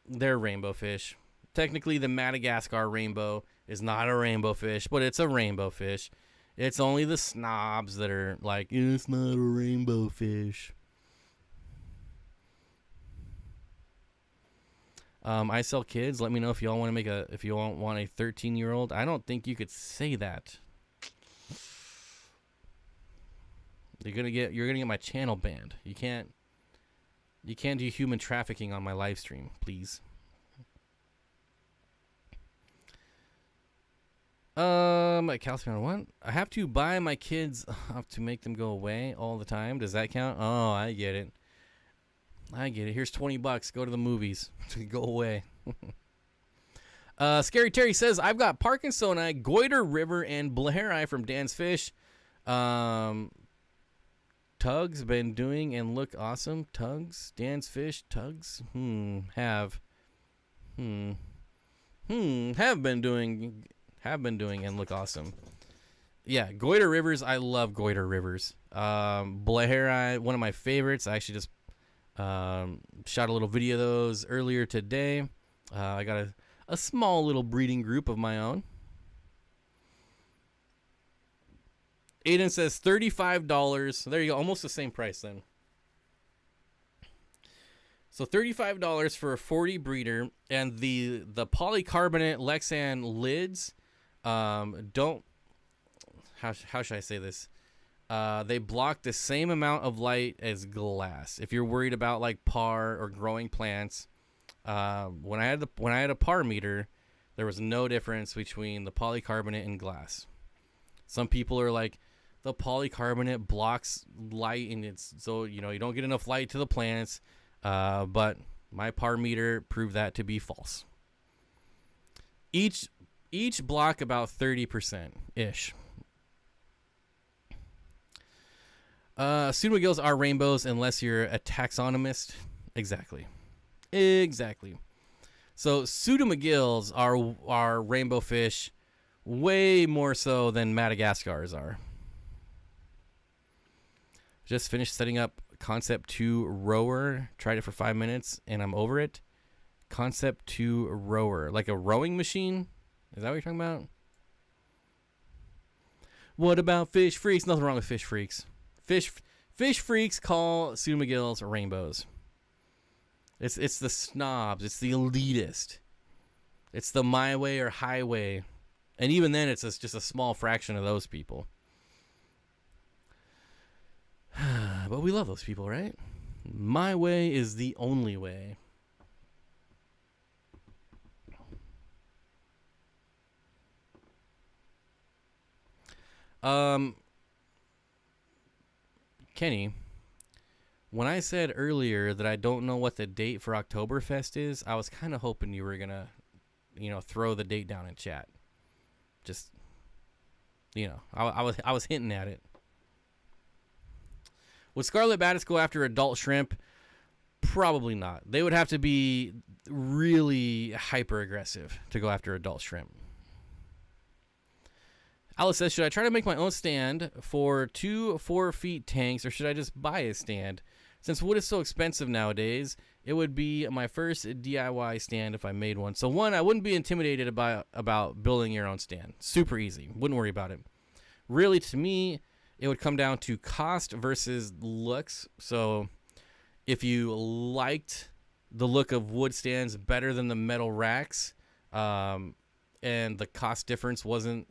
rainbow fish. Technically, the Madagascar rainbow is not a rainbow fish, but it's a rainbow fish. It's only the snobs that are like, it's not a rainbow fish. I sell kids. Let me know if y'all want to make if you want a 13-year-old. I don't think you could say that. You're gonna get my channel banned. You can't do human trafficking on my live stream, please. Calcium one. I have to buy my kids to make them go away all the time. Does that count? Oh, I get it. Here's $20. Go to the movies. Go away. Scary Terry says, I've got Parkinsoni, Goiter River, and Blahari from Dan's Fish. Tugs been doing and look awesome. Tugs, Dan's Fish, Tugs. Have been doing and look awesome. Yeah, Goiter Rivers. I love Goiter Rivers. Blahari, one of my favorites. I actually just shot a little video of those earlier today. I got a small little breeding group of my own. Aiden says $35. There you go. Almost the same price then. So $35 for a 40 breeder, and the polycarbonate Lexan lids don't, how should I say this? They block the same amount of light as glass. If you're worried about like par or growing plants, when I had a par meter, there was no difference between the polycarbonate and glass. Some people are like, the polycarbonate blocks light, and it's so you don't get enough light to the plants. But My par meter proved that to be false. Each block about 30%-ish. Pseudomagills are rainbows unless you're a taxonomist. Exactly. So pseudomagills are rainbow fish way more so than Madagascars are. Just finished setting up Concept 2 rower. Tried it for 5 minutes and I'm over it. Concept 2 rower. Like a rowing machine? Is that what you're talking about? What about fish freaks? Nothing wrong with fish freaks. Fish freaks call pseudomagills rainbows. It's the snobs. It's the elitist. It's the my way or highway. And even then, it's just a small fraction of those people. But we love those people, right? My way is the only way. Kenny, when I said earlier that I don't know what the date for Oktoberfest is, I was kind of hoping you were gonna, throw the date down in chat. Just, I was hinting at it. Would Scarlet Batis go after adult shrimp? Probably not. They would have to be really hyper aggressive to go after adult shrimp. Alice says, should I try to make my own stand for 2 4-feet tanks, or should I just buy a stand? Since wood is so expensive nowadays, it would be my first DIY stand if I made one. So one, I wouldn't be intimidated about building your own stand. Super easy. Wouldn't worry about it. Really, to me, it would come down to cost versus looks. So if you liked the look of wood stands better than the metal racks, and the cost difference wasn't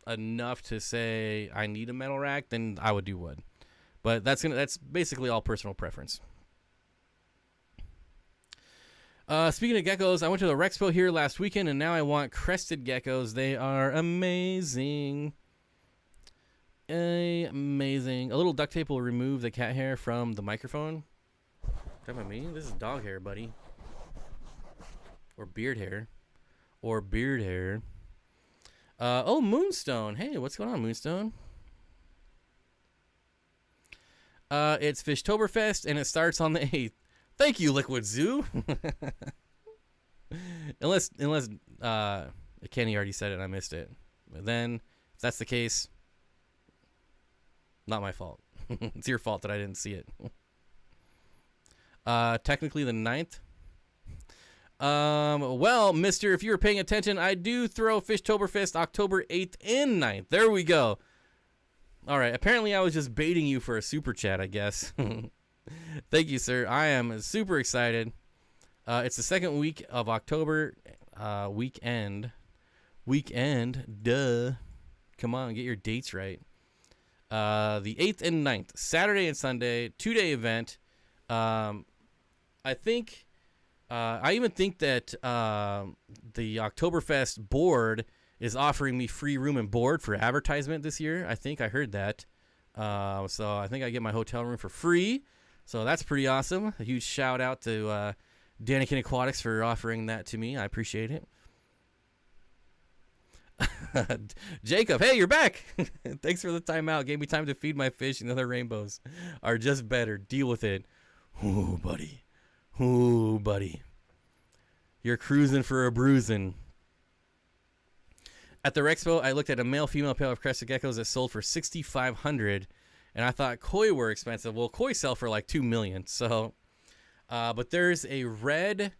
enough to say I need a metal rack, then I would do wood. But that's basically all personal preference. Speaking of geckos, I went to the Rexpo here last weekend, and now I want Crested Geckos. They are amazing. Amazing. A little duct tape will remove the cat hair from the microphone. Talking about me? This is dog hair, buddy. Or beard hair. Oh, Moonstone. Hey, what's going on, Moonstone? It's Fishtoberfest, and it starts on the 8th. Thank you, Liquid Zoo. unless Kenny already said it and I missed it. But then, if that's the case, not my fault. It's your fault that I didn't see it. Technically the 9th. Well, mister, if you were paying attention, I do throw Fishtoberfest October 8th and 9th. There we go. All right. Apparently, I was just baiting you for a super chat, I guess. Thank you, sir. I am super excited. It's the second week of October. Weekend. Duh. Come on, get your dates right. The 8th and 9th. Saturday and Sunday. 2-day event. I even think that the Oktoberfest board is offering me free room and board for advertisement this year. I think I heard that. So I think I get my hotel room for free. So that's pretty awesome. A huge shout out to Danikin Aquatics for offering that to me. I appreciate it. Jacob, hey, you're back. Thanks for the timeout. Gave me time to feed my fish, and other rainbows are just better. Deal with it. Ooh, buddy. You're cruising for a bruising. At the Rexpo, I looked at a male-female pair of Crested Geckos that sold for $6,500, and I thought koi were expensive. Well, koi sell for like $2 million. So, but there's a red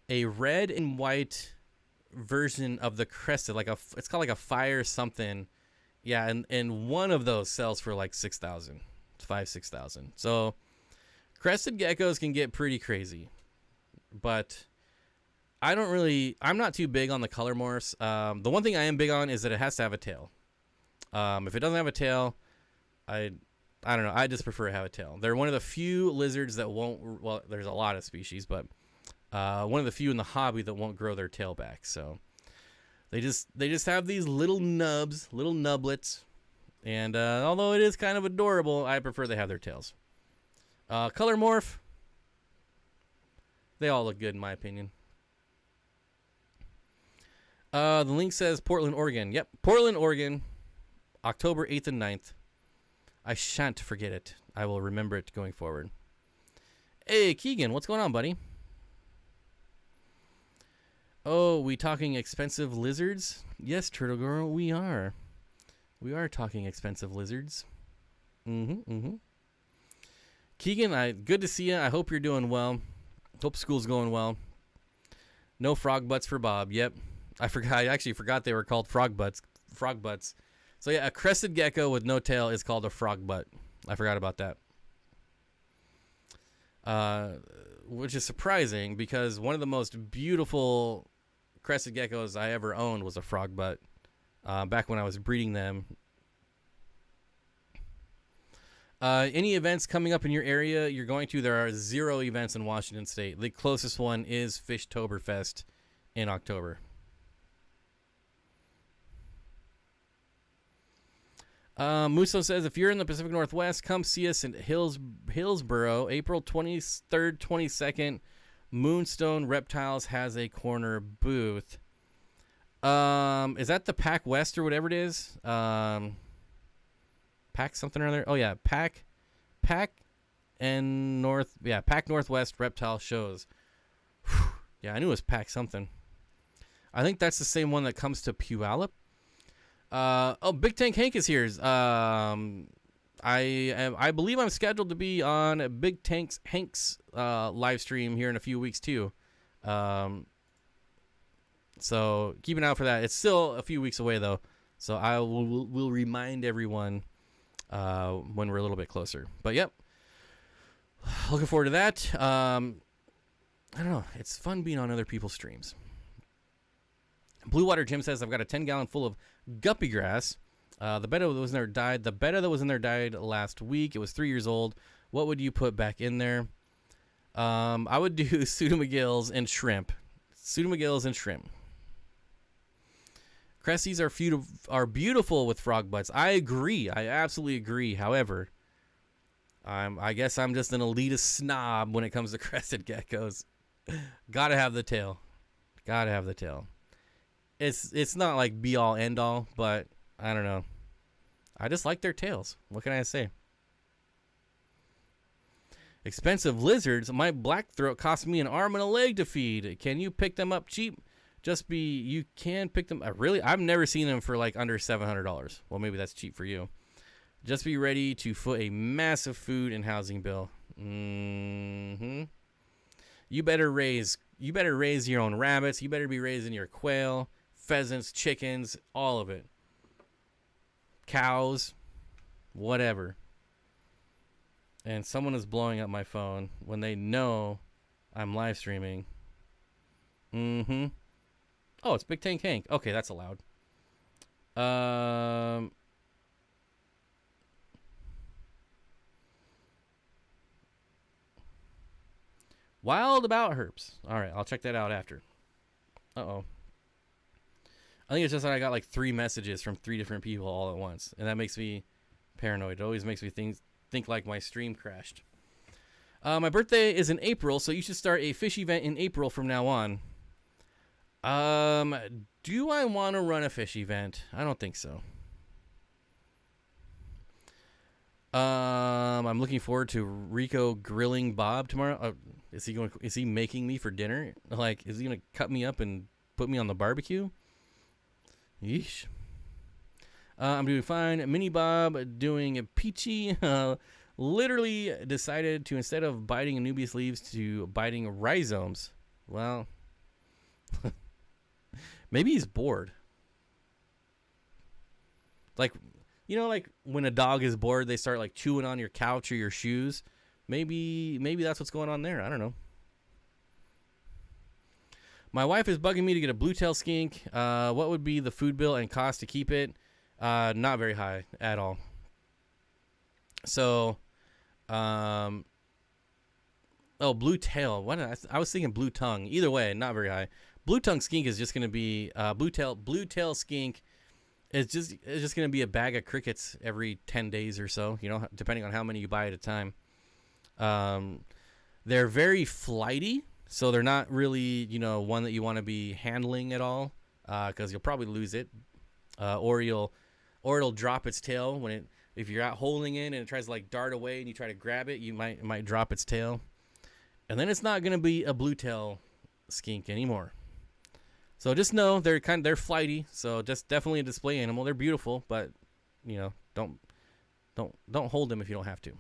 and white version of the Crested, it's called like a fire something. Yeah, and one of those sells for like $6,000, $6,000. So, Crested Geckos can get pretty crazy, but I'm not too big on the color morphs. The one thing I am big on is that it has to have a tail. If it doesn't have a tail, I don't know. I just prefer to have a tail. They're one of the few lizards that won't, well, there's a lot of species, but one of the few in the hobby that won't grow their tail back. So they just have these little nublets. And although it is kind of adorable, I prefer they have their tails. Color morph. They all look good in my opinion. The link says Portland, Oregon. Yep, Portland, Oregon, October 8th and 9th. I shan't forget it. I will remember it going forward. Hey, Keegan, what's going on, buddy? Oh, we talking expensive lizards? Yes, Turtle Girl, we are. We are talking expensive lizards. Keegan, good to see you. I hope you're doing well. Hope school's going well. No frog butts for Bob. Yep. I actually forgot they were called frog butts. So yeah, a crested gecko with no tail is called a frog butt. I forgot about that. Which is surprising because one of the most beautiful crested geckos I ever owned was a frog butt. Back when I was breeding them. Any events coming up in your area you're going to? There are 0 events in Washington State. The closest one is Fishtoberfest in October. Musso says, if you're in the Pacific Northwest, come see us in Hillsboro, April 23rd, 22nd. Moonstone Reptiles has a corner booth. Is that the Pac West or whatever it is? Pac something or other? Oh, yeah, Pac and North. Yeah, Pac Northwest Reptile shows. Whew. Yeah, I knew it was Pac something. I think that's the same one that comes to Puyallup. Big Tank Hank is here. I believe I'm scheduled to be on Big Hank's live stream here in a few weeks too. So keep an eye out for that. It's still a few weeks away though, so I will remind everyone when we're a little bit closer. But yep, looking forward to that. I don't know. It's fun being on other people's streams. Blue Water Jim says, I've got a 10-gallon full of guppy grass. The betta that was in there died. The betta that was in there died last week. It was 3 years old. What would you put back in there? I would do pseudomagills and shrimp. Cresties are beautiful with frog butts. I agree. I absolutely agree. However, I guess I'm just an elitist snob when it comes to crested geckos. Gotta have the tail. It's not like be all end all, but I don't know. I just like their tails. What can I say? Expensive lizards. My blackthroat cost me an arm and a leg to feed. Can you pick them up cheap? You can pick them. Really? I've never seen them for like under $700. Well, maybe that's cheap for you. Just be ready to foot a massive food and housing bill. You better raise your own rabbits. You better be raising your quail, pheasants, chickens, all of it. Cows, whatever. And someone is blowing up my phone when they know I'm live streaming. Oh, it's Big Tank Hank. Okay, that's allowed. Wild About Herps. All right, I'll check that out after. Uh-oh. I think it's just that I got like 3 messages from 3 different people all at once, and that makes me paranoid. It always makes me think like my stream crashed. My birthday is in April, so you should start a fish event in April from now on. Do I want to run a fish event? I don't think so. I'm looking forward to Rico grilling Bob tomorrow. Is he making me for dinner? Like, is he gonna cut me up and put me on the barbecue? Yeesh. I'm doing fine. Mini Bob doing a peachy. Literally decided to, instead of biting Anubias leaves, to biting rhizomes. Well, maybe he's bored. Like, you know, like when a dog is bored, they start like chewing on your couch or your shoes. Maybe that's what's going on there. I don't know. My wife is bugging me to get a blue tail skink. What would be the food bill and cost to keep it? Not very high at all. So, blue tail. What? I was thinking blue tongue. Either way, not very high. Blue tongue skink is just going to be blue tail skink. It's just going to be a bag of crickets every 10 days or so. You know, depending on how many you buy at a time. They're very flighty. So they're not really, one that you want to be handling at all, because you'll probably lose it, or it'll drop its tail if you're out holding it and it tries to like dart away and you try to grab it, it might drop its tail, and then it's not gonna be a blue tail skink anymore. So just know they're flighty. So just definitely a display animal. They're beautiful, but don't hold them if you don't have to.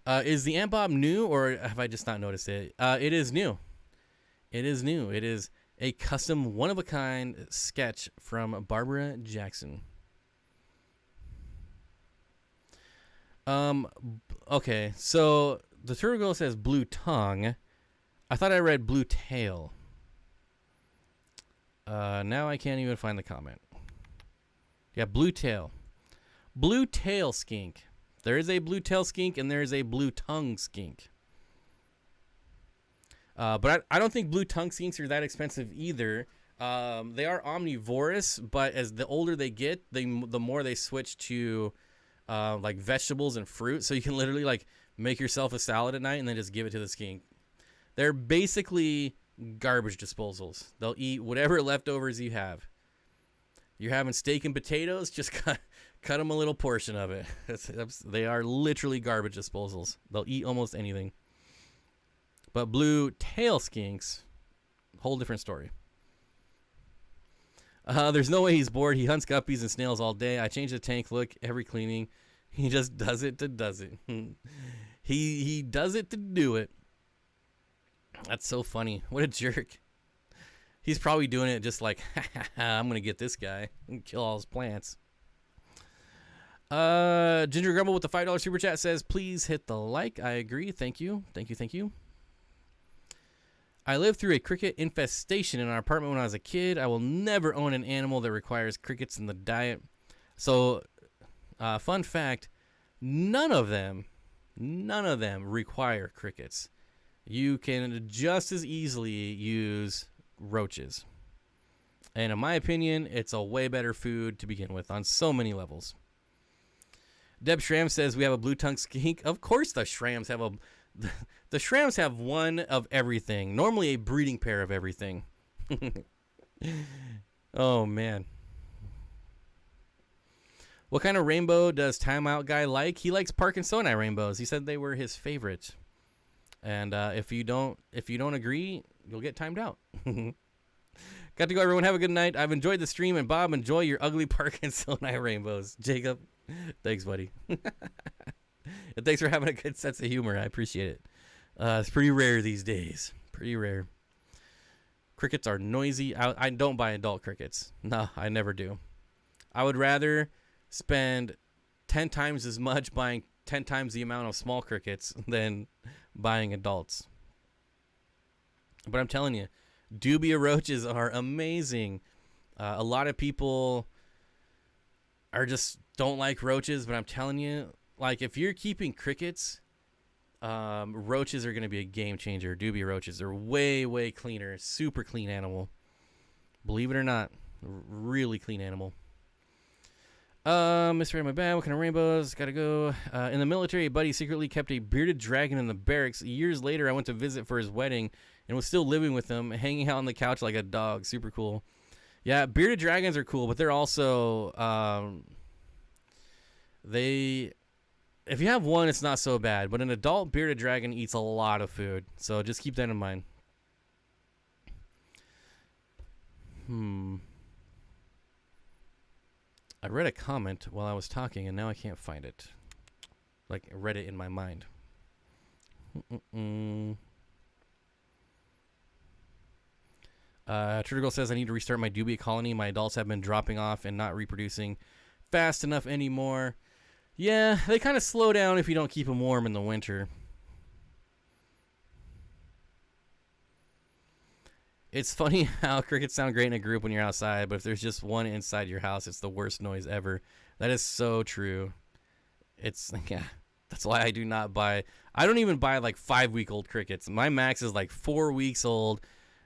Is the Ant Bob new, or have I just not noticed it? It is new. It is new. It is a custom, one-of-a-kind sketch from Barbara Jackson. Okay, so the Turtle Girl says blue tongue. I thought I read blue tail. Now I can't even find the comment. Yeah, blue tail. Blue tail skink. There is a blue tail skink and there is a blue tongue skink. But I don't think blue tongue skinks are that expensive either. They are omnivorous, but as the older they get, the more they switch to like vegetables and fruit. So you can literally like make yourself a salad at night and then just give it to the skink. They're basically garbage disposals. They'll eat whatever leftovers you have. You're having steak and potatoes, just cut them a little portion of it. They are literally garbage disposals. They'll eat almost anything. But blue tail skinks, whole different story. There's no way he's bored. He hunts guppies and snails all day. I change the tank look every cleaning. He just does it to does it. He does it to do it. That's so funny. What a jerk. He's probably doing it just like, I'm going to get this guy and kill all his plants. Ginger Grumble with the $5 super chat says, please hit the like. I agree. Thank you. Thank you. Thank you. I lived through a cricket infestation in our apartment when I was a kid. I will never own an animal that requires crickets in the diet. So, fun fact, none of them require crickets. You can just as easily use roaches. And in my opinion, it's a way better food to begin with on so many levels. Deb Schramm says we have a blue tongue skink. Of course the Shrams have the Shrams have one of everything. Normally a breeding pair of everything. Oh, man. What kind of rainbow does Timeout Guy like? He likes Parkinsoni rainbows. He said they were his favorite. And if you don't agree, you'll get timed out. Got to go, everyone. Have a good night. I've enjoyed the stream. And Bob, enjoy your ugly Parkinsoni rainbows. Jacob, thanks, buddy. And thanks for having a good sense of humor. I appreciate it. It's pretty rare these days. Pretty rare. Crickets are noisy. I don't buy adult crickets. No, I never do. I would rather spend 10 times as much buying 10 times the amount of small crickets than buying adults. But I'm telling you, dubia roaches are amazing. A lot of people don't like roaches, but I'm telling you, like, if you're keeping crickets, roaches are going to be a game changer. Dubia roaches are way, way cleaner. Super clean animal. Believe it or not, really clean animal. Mr. My bad. What kind of rainbows? Gotta go. In the military, a buddy secretly kept a bearded dragon in the barracks. Years later, I went to visit for his wedding and was still living with him, hanging out on the couch like a dog. Super cool. Yeah, bearded dragons are cool, but they're also, if you have one, it's not so bad. But an adult bearded dragon eats a lot of food, so just keep that in mind. I read a comment while I was talking, and now I can't find it. Like, I read it in my mind. Turtle says, I need to restart my dubia colony. My adults have been dropping off and not reproducing fast enough anymore. Yeah, they kind of slow down if you don't keep them warm in the winter. It's funny how crickets sound great in a group when you're outside, but if there's just one inside your house, it's the worst noise ever. That is so true. Yeah, that's why I don't even buy like 5-week-old crickets. My max is like 4 weeks old.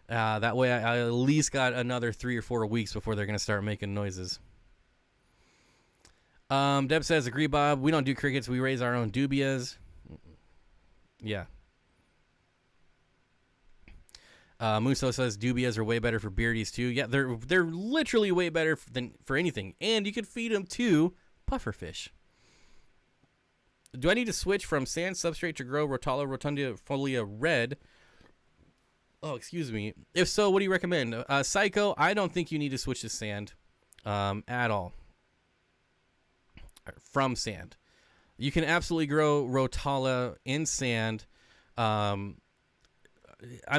That way I at least got another 3 or 4 weeks before they're going to start making noises. Deb says, agree, Bob. We don't do crickets. We raise our own dubias. Yeah. Muso says dubias are way better for beardies too. Yeah, they're literally way better than for anything. And you can feed them to pufferfish. Do I need to switch from sand substrate to grow Rotala rotundifolia red? Oh, excuse me. If so, what do you recommend? Psycho, I don't think you need to switch to sand at all. From sand. You can absolutely grow Rotala in sand. I'm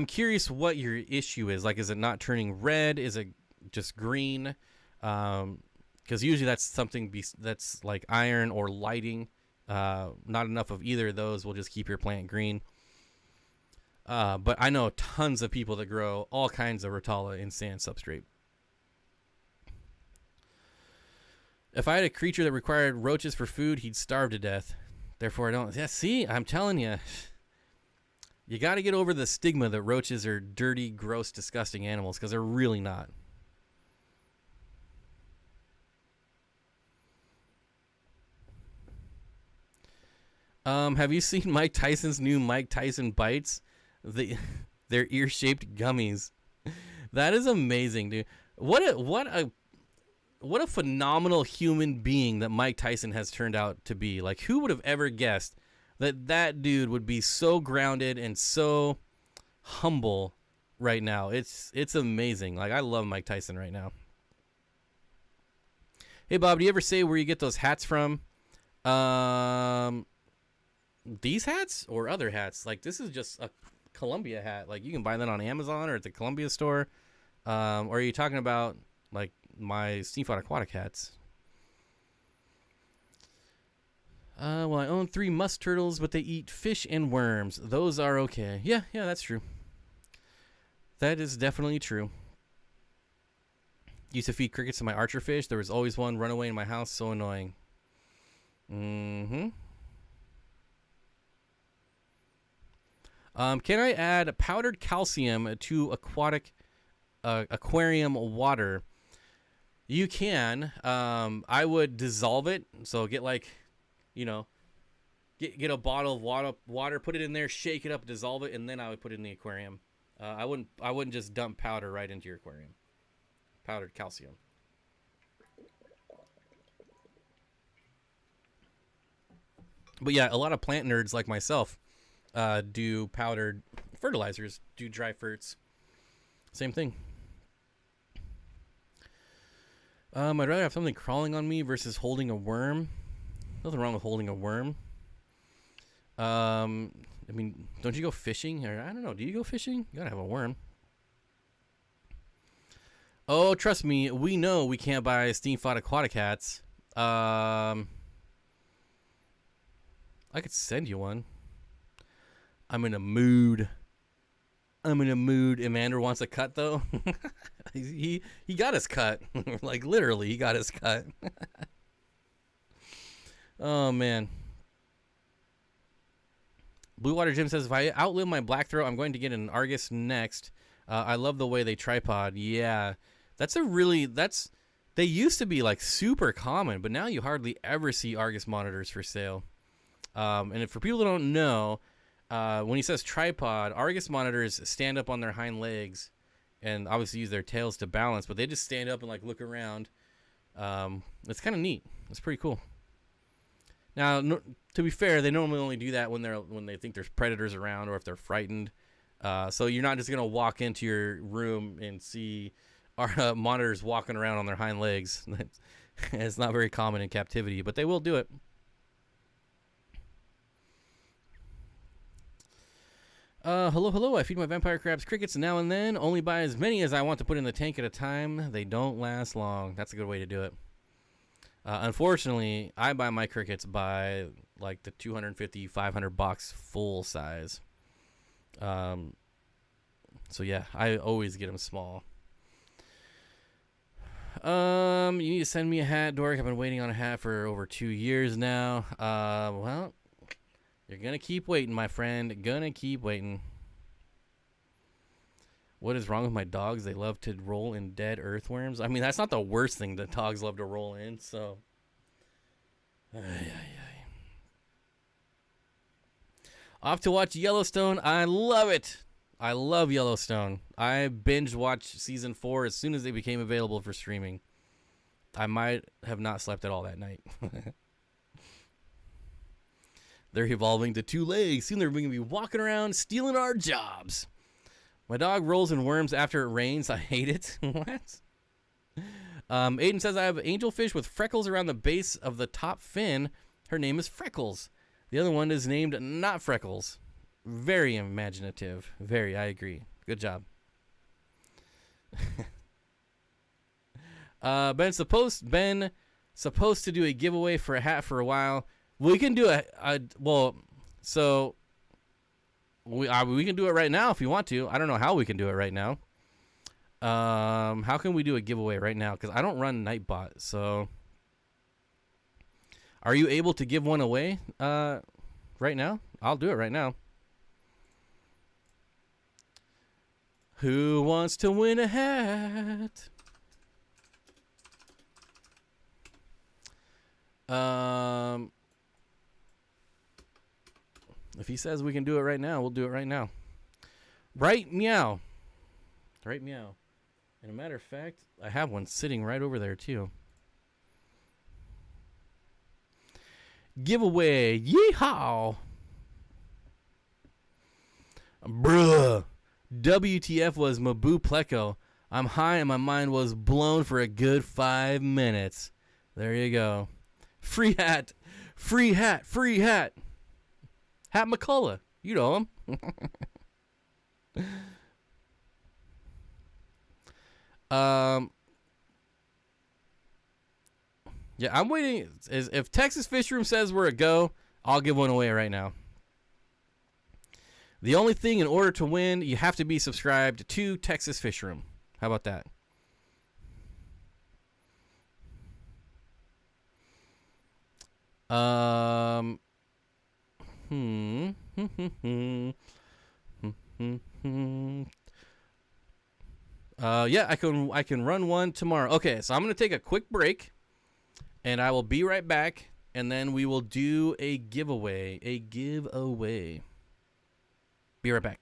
curious what your issue is. Like, is it not turning red? Is it just green? Because usually that's something that's like iron or lighting. Not enough of either of those will just keep your plant green. But I know tons of people that grow all kinds of Rotala in sand substrate. If I had a creature that required roaches for food, he'd starve to death. Therefore, I don't. Yeah, see, I'm telling you. You got to get over the stigma that roaches are dirty, gross, disgusting animals, because they're really not. Have you seen Mike Tyson's new Mike Tyson Bites? They're ear-shaped gummies. That is amazing, dude. What a phenomenal human being that Mike Tyson has turned out to be. Like, who would have ever guessed that dude would be so grounded and so humble right now? It's amazing. Like, I love Mike Tyson right now. Hey, Bob, do you ever say where you get those hats from? These hats or other hats? Like, this is just a Columbia hat. Like, you can buy that on Amazon or at the Columbia store. Or are you talking about, like, my Steenfott Aquatic hats? Well, I own 3 musk turtles, but they eat fish and worms. Those are okay. Yeah, that's true. That is definitely true. Used to feed crickets to my archer fish. There was always one run away in my house. So annoying. Can I add powdered calcium to aquarium water? You can. I would dissolve it. So get like, get a bottle of water, put it in there, shake it up, dissolve it, and then I would put it in the aquarium. I wouldn't just dump powder right into your aquarium. Powdered calcium. But yeah, a lot of plant nerds like myself do powdered fertilizers, do dry ferts. Same thing. I'd rather have something crawling on me versus holding a worm. Nothing wrong with holding a worm. I mean, don't you go fishing? Or I don't know. Do you go fishing? You gotta have a worm. Oh, trust me, we know we can't buy Steenfott Aquatic hats. I could send you one. I'm in a mood. Evander wants a cut, though. he got his cut. Like, literally, he got his cut. Oh, man. Blue Water Jim says, if I outlive my black throat, I'm going to get an Argus next. I love the way they tripod. Yeah. They used to be, like, super common, but now you hardly ever see Argus monitors for sale. And for people that don't know, when he says tripod, Argus monitors stand up on their hind legs and obviously use their tails to balance, but they just stand up and like look around. It's kind of neat. It's pretty cool. Now, to be fair, they normally only do that when they think there's predators around or if they're frightened. So you're not just gonna walk into your room and see our monitors walking around on their hind legs. It's not very common in captivity, but they will do it. Hello. I feed my vampire crabs crickets now and then. Only buy as many as I want to put in the tank at a time. They don't last long. That's a good way to do it. Unfortunately, I buy my crickets by like the 250, 500 box full size. So yeah, I always get them small. You need to send me a hat, Dork. I've been waiting on a hat for over 2 years now. Well, you're going to keep waiting, my friend. Gonna keep waiting. What is wrong with my dogs? They love to roll in dead earthworms. I mean, that's not the worst thing that dogs love to roll in, so. Off to watch Yellowstone. I love it. I love Yellowstone. I binge watched season 4 as soon as they became available for streaming. I might have not slept at all that night. They're evolving to 2 legs. Soon they're going to be walking around stealing our jobs. My dog rolls in worms after it rains. I hate it. What? Aiden says, I have angelfish with freckles around the base of the top fin. Her name is Freckles. The other one is named Not Freckles. Very imaginative. Very, I agree. Good job. Ben's supposed to do a giveaway for a hat for a while. We can do we can do it right now if you want to. I don't know how we can do it right now. How can we do a giveaway right now? Because I don't run Nightbot, so are you able to give one away right now? I'll do it right now. Who wants to win a hat? If he says we can do it right now, we'll do it right now. Right meow. Right meow. And a matter of fact, I have one sitting right over there too. Giveaway. Yeehaw. Bruh. WTF was Mabu Pleco. I'm high and my mind was blown for a good 5 minutes. There you go. Free hat. Free hat. Free hat. Hat McCullough. You know him. Yeah, I'm waiting. If Texas Fish Room says we're a go, I'll give one away right now. The only thing, in order to win, you have to be subscribed to Texas Fish Room. How about that? Yeah, I can run one tomorrow. Okay, so I'm gonna take a quick break, and I will be right back, and then we will do a giveaway. Be right back.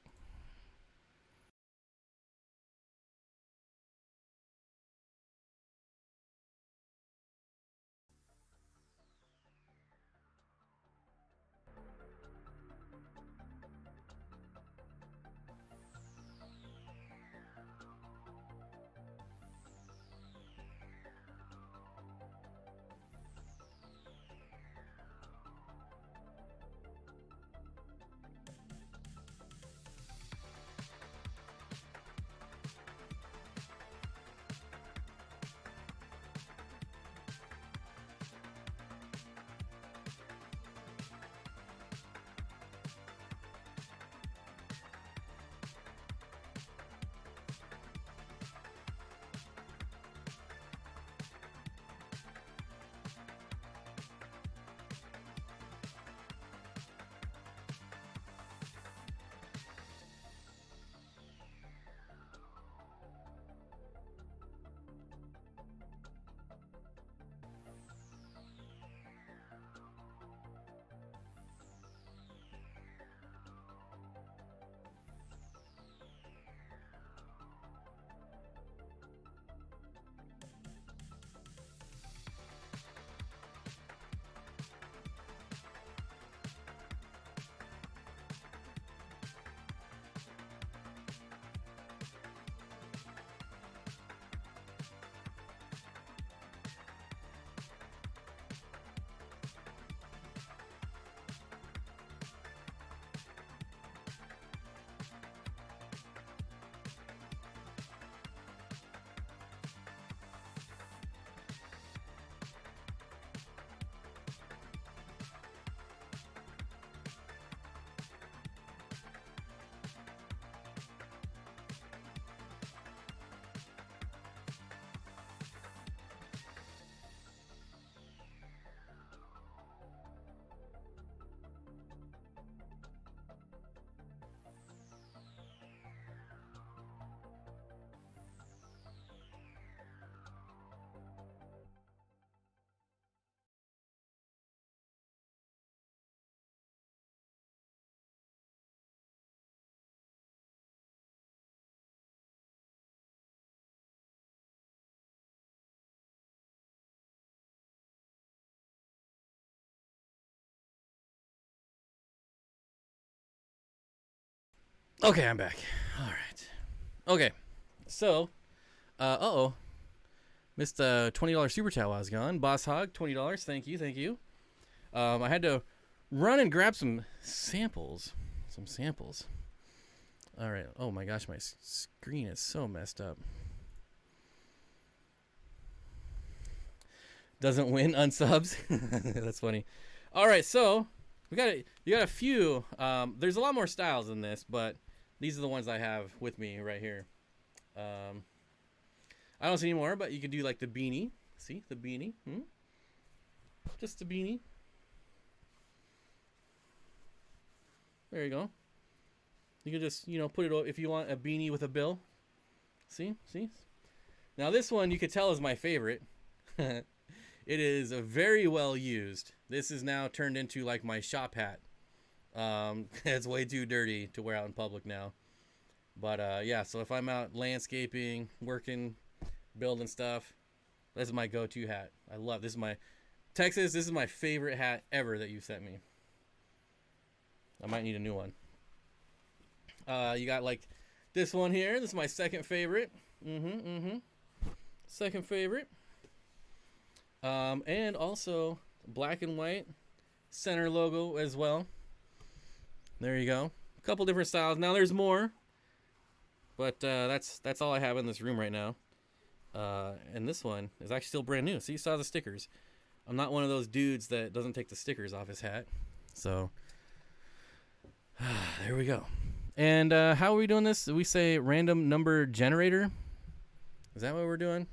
Okay, I'm back. All right. Okay, so, missed the $20 super chat while I was gone. Boss Hog, $20. Thank you, thank you. I had to run and grab some samples. All right. Oh my gosh, my screen is so messed up. Doesn't win unsubs. That's funny. All right, so you got a few. There's a lot more styles than this, but these are the ones I have with me right here. I don't see any more, but you could do like the beanie. See the beanie? Just the beanie. There you go. You can just, put it if you want a beanie with a bill. See? Now this one you could tell is my favorite. It is very well used. This is now turned into like my shop hat. It's way too dirty to wear out in public now. But yeah, so if I'm out landscaping, working, building stuff, this is my go-to hat. I love this. Is my Texas. This is my favorite hat ever that you sent me. I might need a new one. You got like this one here. This is my second favorite. Second favorite. And also black and white center logo as well. There you go. A couple different styles. Now there's more, but that's all I have in this room right now. And this one is actually still brand new. See, you saw the stickers. I'm not one of those dudes that doesn't take the stickers off his hat. So there we go. And how are we doing this? We say random number generator. Is that what we're doing?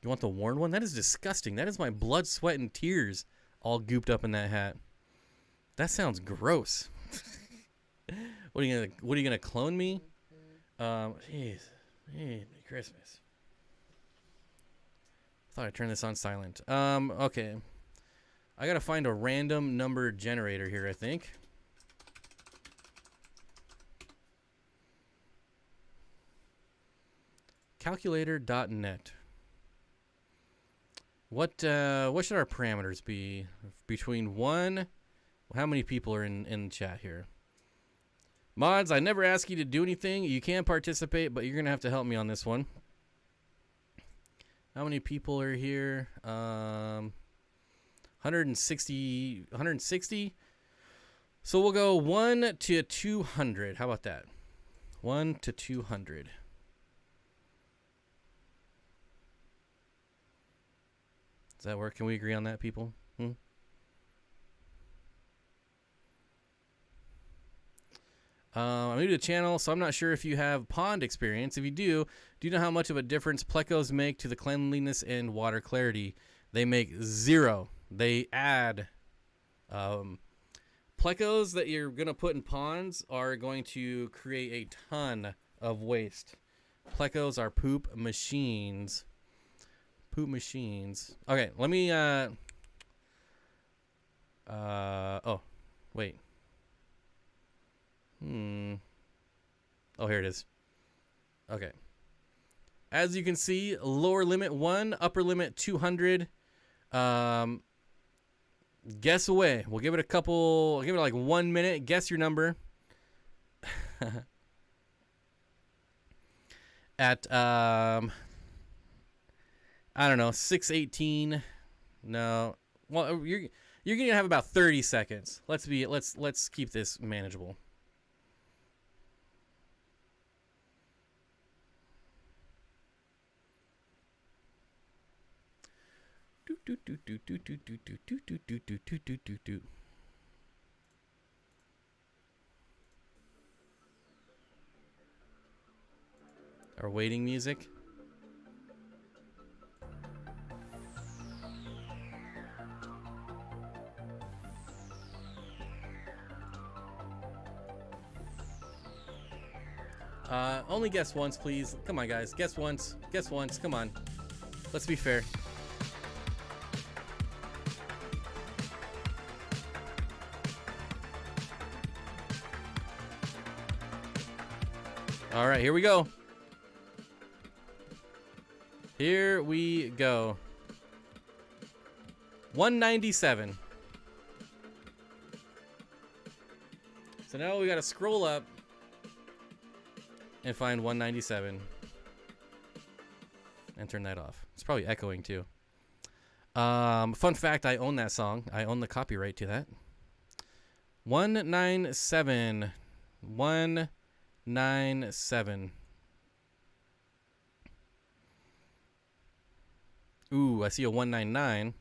You want the worn one? That is disgusting. That is my blood, sweat, and tears all gooped up in that hat. That sounds gross. What are you gonna clone me? Jeez. Hey, Christmas. Thought I turned this on silent. Okay. I gotta find a random number generator here, I think. Calculator.net. What should our parameters be? Between 1... How many people are in chat here? Mods, I never ask you to do anything. You can participate, but you're going to have to help me on this one. How many people are here? 160. 160? So we'll go 1 to 200. How about that? 1 to 200. Does that work? Can we agree on that, people? I'm new to the channel, so I'm not sure if you have pond experience. If you do you know how much of a difference plecos make to the cleanliness and water clarity? They make 0. They add. Plecos that you're going to put in ponds are going to create a ton of waste. Plecos are poop machines. Poop machines. Okay, let me, oh, wait. Oh, here it is. Okay. As you can see, lower limit 1, upper limit 200. Guess away. We'll give it a couple, give it like 1 minute. Guess your number. At, I don't know, 618. No. Well, you're going to have about 30 seconds. Let's keep this manageable. Our waiting music. Only guess once, please. Come on, guys. Guess once. Guess once. Come on. Let's be fair. All right, here we go. Here we go. 197. So now we got to scroll up and find 197 and turn that off. It's probably echoing too. Fun fact, I own that song. I own the copyright to that. 197. 197. Ooh, I see a 199.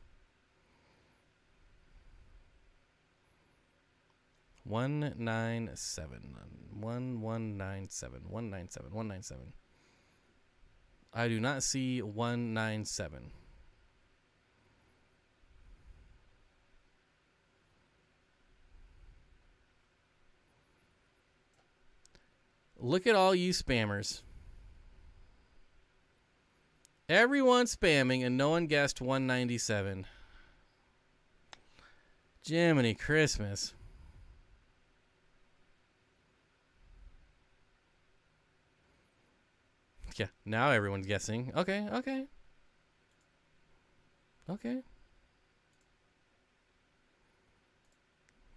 197. 197. I do not see 197. Look at all you spammers. Everyone spamming and no one guessed 197. Jiminy Christmas. Yeah, now everyone's guessing. Okay.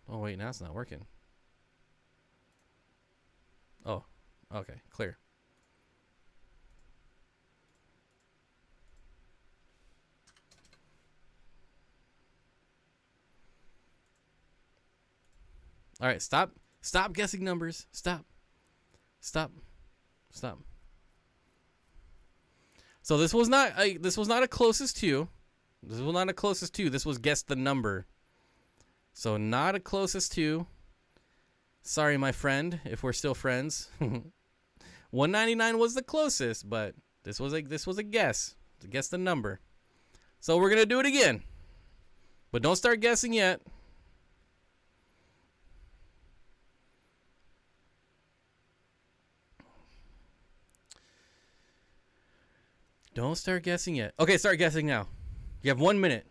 Oh, wait, now it's not working. Oh, okay, clear. All right, stop guessing numbers. Stop. So this was not a closest two. This was not a closest two. This was guess the number. So not a closest two. Sorry, my friend, if we're still friends. 199 was the closest, but this was a guess. To guess the number. So we're gonna do it again. But don't start guessing yet. Don't start guessing yet. Okay, start guessing now. You have 1 minute.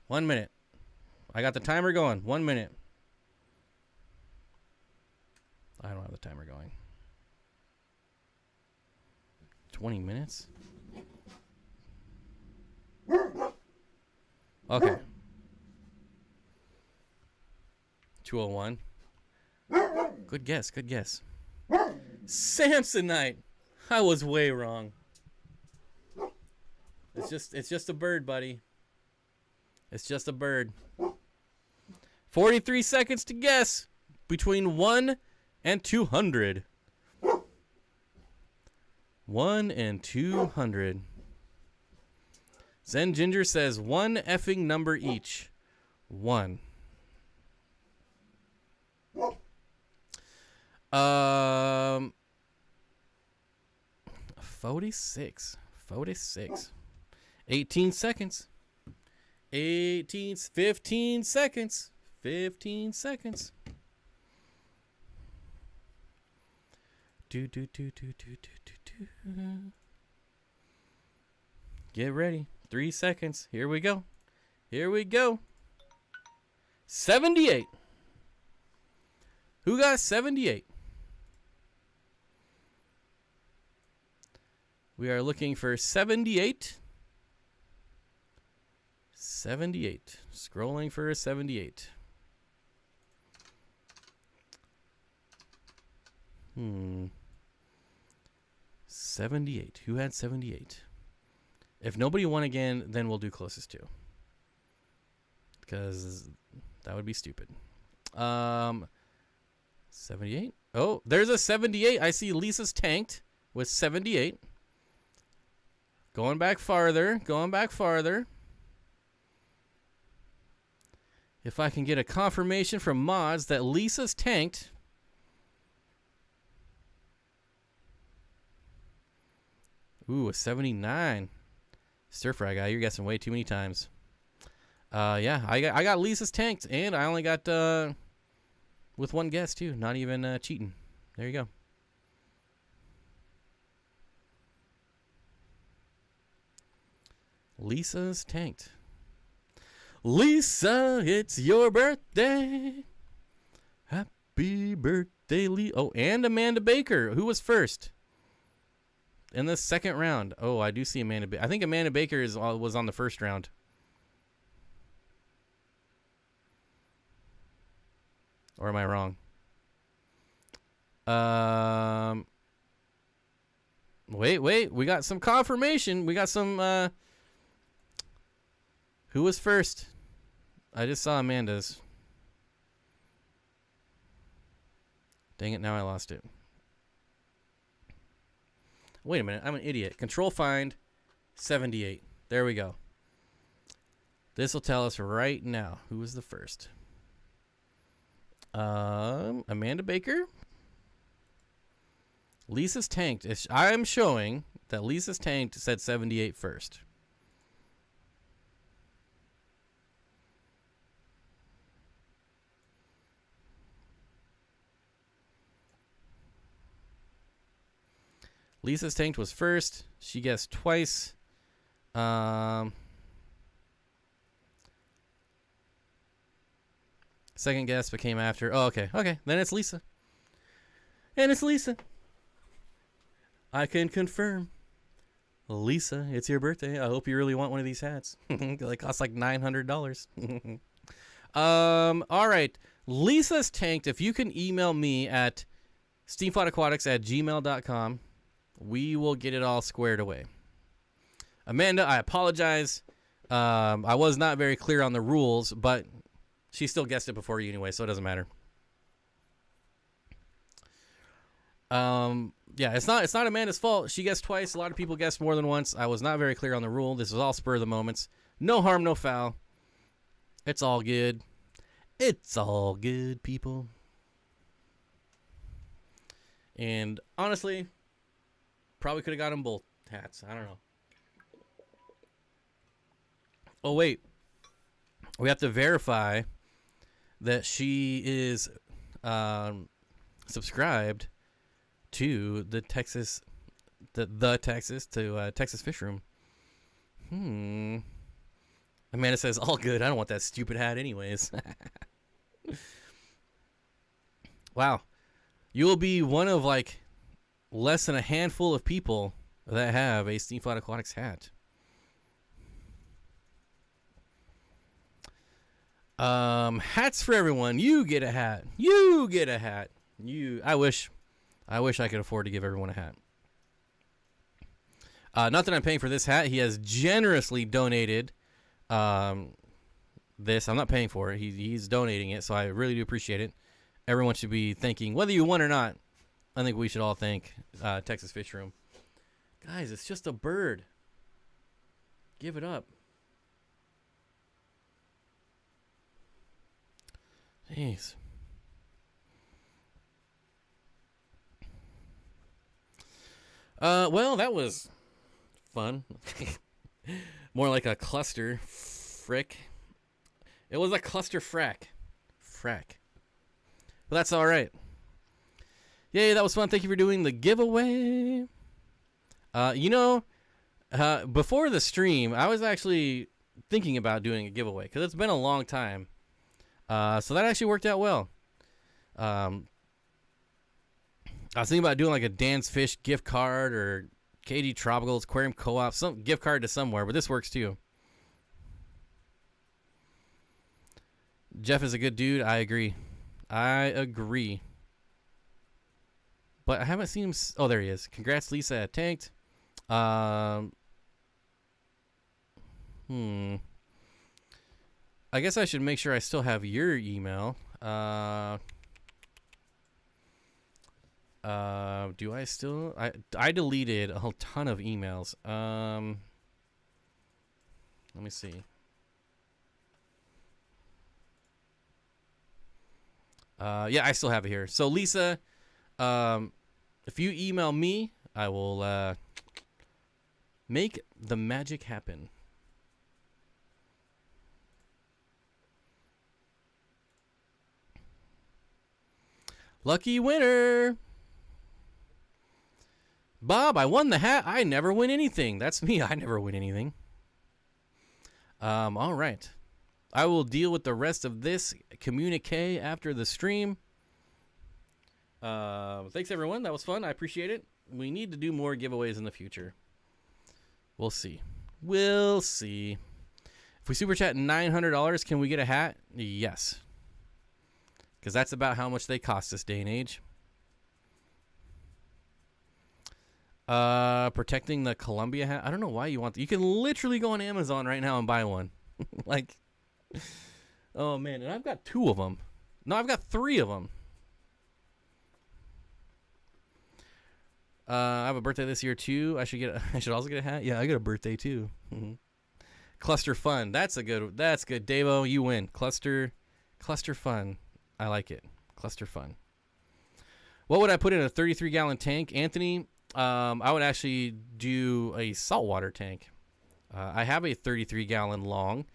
1 minute. I got the timer going. 1 minute. I don't have the timer going. 20 minutes? Okay. 201. Good guess. Samsonite. I was way wrong. It's just a bird, buddy. It's just a bird. 43 seconds to guess. Between 1 and 200. 1 and 200. Zen Ginger says 1 effing number each. 1. 46. 18 seconds. 15 seconds. 15 seconds. Get ready. 3 seconds. Here we go. 78. Who got 78? We are looking for 78. 78. Scrolling for a 78. 78. Who had 78? If nobody won again, then we'll do closest to. Because that would be stupid. 78. Oh, there's a 78. I see Lisa's tanked with 78. Going back farther. If I can get a confirmation from mods that Lisa's tanked. Ooh, a 79. Stir fry guy, you're guessing way too many times. Yeah, I got Lisa's tanked, and I only got with one guess too. Not even cheating. There you go. Lisa's tanked. Lisa, it's your birthday. Happy birthday, Lisa. Oh, and Amanda Baker. Who was first in the second round? Oh, I do see Amanda Baker. I think Amanda Baker was on the first round. Or am I wrong? Wait. We got some confirmation. We got some. Who was first? I just saw Amanda's. Dang it! Now I lost it. Wait a minute. I'm an idiot. Control find 78. There we go. This will tell us right now who was the first. Amanda Baker. Lisa's tanked. I'm showing that Lisa's tanked said 78 first. Lisa's tanked was first. She guessed twice. Second guess became after. Oh, okay. Okay. Then it's Lisa. And it's Lisa. I can confirm. Lisa, it's your birthday. I hope you really want one of these hats. They cost like $900. All right. Lisa's tanked. If you can email me at steenfottaquatics@gmail.com, we will get it all squared away. Amanda, I apologize. I was not very clear on the rules, but she still guessed it before you anyway, so it doesn't matter. Yeah, it's not Amanda's fault. She guessed twice. A lot of people guessed more than once. I was not very clear on the rule. This was all spur of the moments. No harm, no foul. It's all good. It's all good, people. And honestly, probably could have got them both hats. I don't know. Oh, wait. We have to verify that she is subscribed to the Texas Fish Room. Amanda says, all good. I don't want that stupid hat anyways. Wow. You will be one of like less than a handful of people that have a Steenfott Aquatics hat. Hats for everyone. You get a hat. You get a hat. I wish I could afford to give everyone a hat. Not that I'm paying for this hat. He has generously donated this. I'm not paying for it. He's donating it, so I really do appreciate it. Everyone should be thanking, whether you won or not. I think we should all thank Texas Fish Room. Guys, it's just a bird. Give it up. Jeez. Well, that was fun. More like a cluster frick. It was a cluster frack. But that's all right. Yay, that was fun. Thank you for doing the giveaway. Before the stream, I was actually thinking about doing a giveaway because it's been a long time. So that actually worked out well. I was thinking about doing like a Dan's Fish gift card or KD Tropicals, Aquarium Co-op, some gift card to somewhere, but this works too. Jeff is a good dude. I agree. But I haven't seen him. Oh, there he is. Congrats, Lisa. Tanked. I guess I should make sure I still have your email. Do I still? I deleted a whole ton of emails. Let me see. Yeah, I still have it here. So Lisa, if you email me, I will make the magic happen. Lucky winner. Bob, I won the hat. I never win anything. That's me. I never win anything. All right. I will deal with the rest of this communique after the stream. Thanks, everyone. That was fun. I appreciate it. We need to do more giveaways in the future. We'll see. We'll see. If we super chat $900, can we get a hat? Yes. Because that's about how much they cost this day and age. Protecting the Columbia hat. I don't know why you want. You can literally go on Amazon right now and buy one. Like, oh man, and I've got 2 of them. No, I've got 3 of them. I have a birthday this year too. I should also get a hat. Yeah, I got a birthday too. Cluster fun. That's good. Davo, you win. Cluster fun. I like it. Cluster fun. What would I put in a 33-gallon tank, Anthony? I would actually do a saltwater tank. I have a 33-gallon long,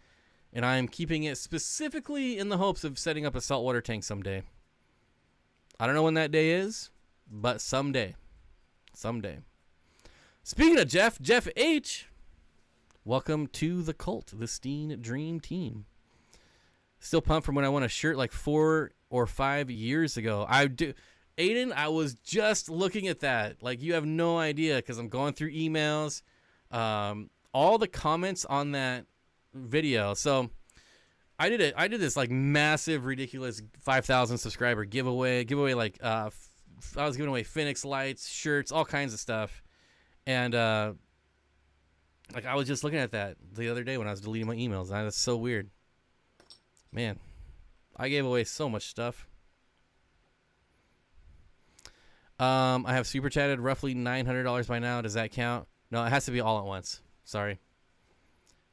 and I'm keeping it specifically in the hopes of setting up a saltwater tank someday. I don't know when that day is, but someday. Someday. Speaking of Jeff H., welcome to the cult, the Steen Dream Team. Still pumped from when I won a shirt like 4 or 5 years ago. Aiden, I was just looking at that. Like, you have no idea, because I'm going through emails, all the comments on that video. So I did this like massive, ridiculous 5,000 subscriber giveaway like I was giving away Phoenix lights, shirts, all kinds of stuff. And like, I was just looking at that the other day when I was deleting my emails. That's so weird. Man, I gave away so much stuff. I have super chatted roughly $900 by now. Does that count? No, it has to be all at once. Sorry.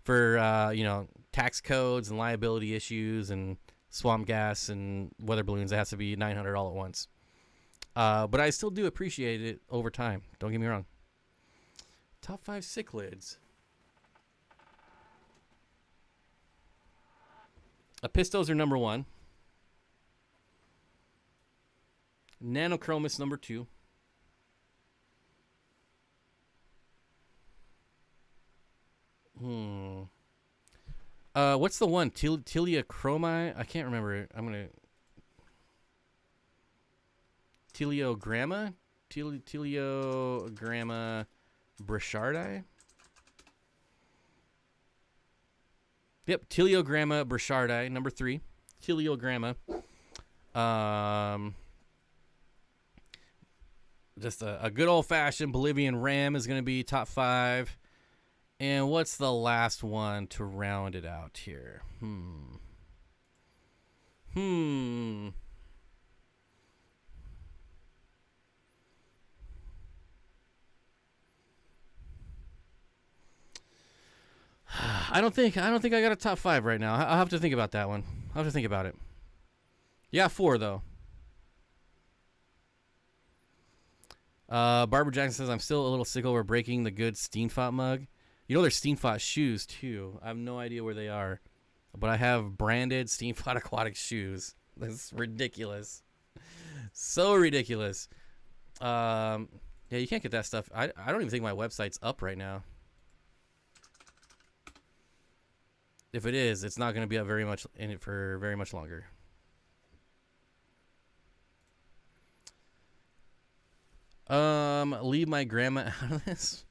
For, tax codes and liability issues and swamp gas and weather balloons, it has to be $900 all at once. But I still do appreciate it over time. Don't get me wrong. Top 5 cichlids. Apistos are number 1. Nanochromis number 2. What's the one? Teleochromi? I can't remember. I'm gonna. Teleogramma? Teleogramma brichardi? Yep, Teleogramma brichardi, number 3. Teleogramma. Just a good old-fashioned Bolivian ram is going to be top 5. And what's the last one to round it out here? I don't think I got a top 5 right now. I'll have to think about that one. I'll have to think about it. Yeah, 4 though. Barbara Jackson says, I'm still a little sick over breaking the good Steenfott mug. You know, there's Steenfott shoes too. I have no idea where they are, but I have branded Steenfott Aquatics shoes. That's ridiculous. So ridiculous. Yeah, you can't get that stuff. I don't even think my website's up right now. If it is, it's not going to be up very much in it for very much longer. Leave my grandma out of this.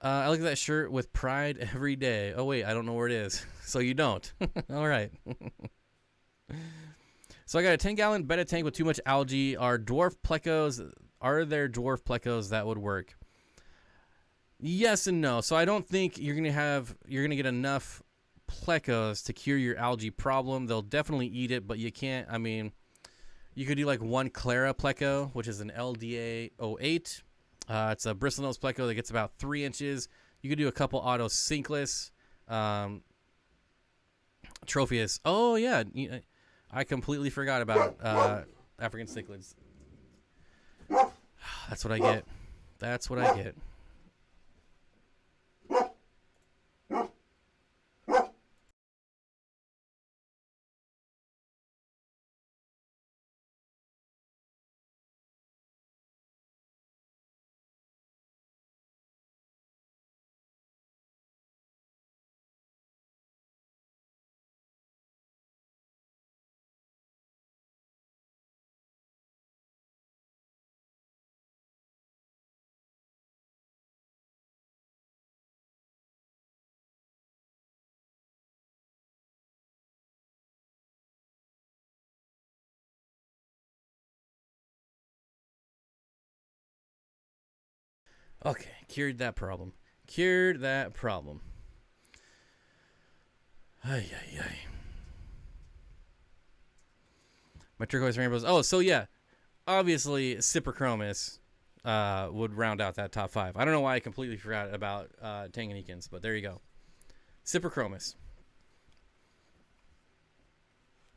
I look at that shirt with pride every day. Oh wait, I don't know where it is. So you don't. All right. So I got a 10-gallon betta tank with too much algae. Are there dwarf plecos that would work? Yes and no. So I don't think you're gonna get enough plecos to cure your algae problem. They'll definitely eat it, but you can't. I mean, you could do like one Clara pleco, which is an LDA 08. It's a bristlenose pleco that gets about 3 inches. You could do a couple auto sinkless. Tropheus. Oh yeah, I completely forgot about African cichlids. That's what I get. That's what I get. Okay, cured that problem. Cured that problem. Ay, ay, ay. My turquoise rainbows. Oh, so yeah. Obviously, Cyprichromis would round out that top 5. I don't know why I completely forgot about Tanganikins, but there you go. Cyprichromis.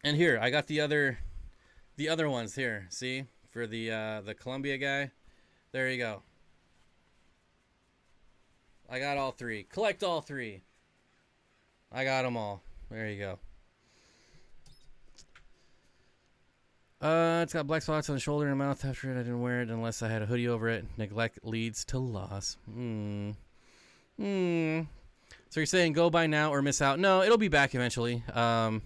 And here, I got the other ones here. See? For the Columbia guy. There you go. I got all 3. Collect all 3. I got them all. There you go. It's got black spots on the shoulder and mouth. After it, I didn't wear it unless I had a hoodie over it. Neglect leads to loss. So you're saying go buy now or miss out? No, it'll be back eventually. I'm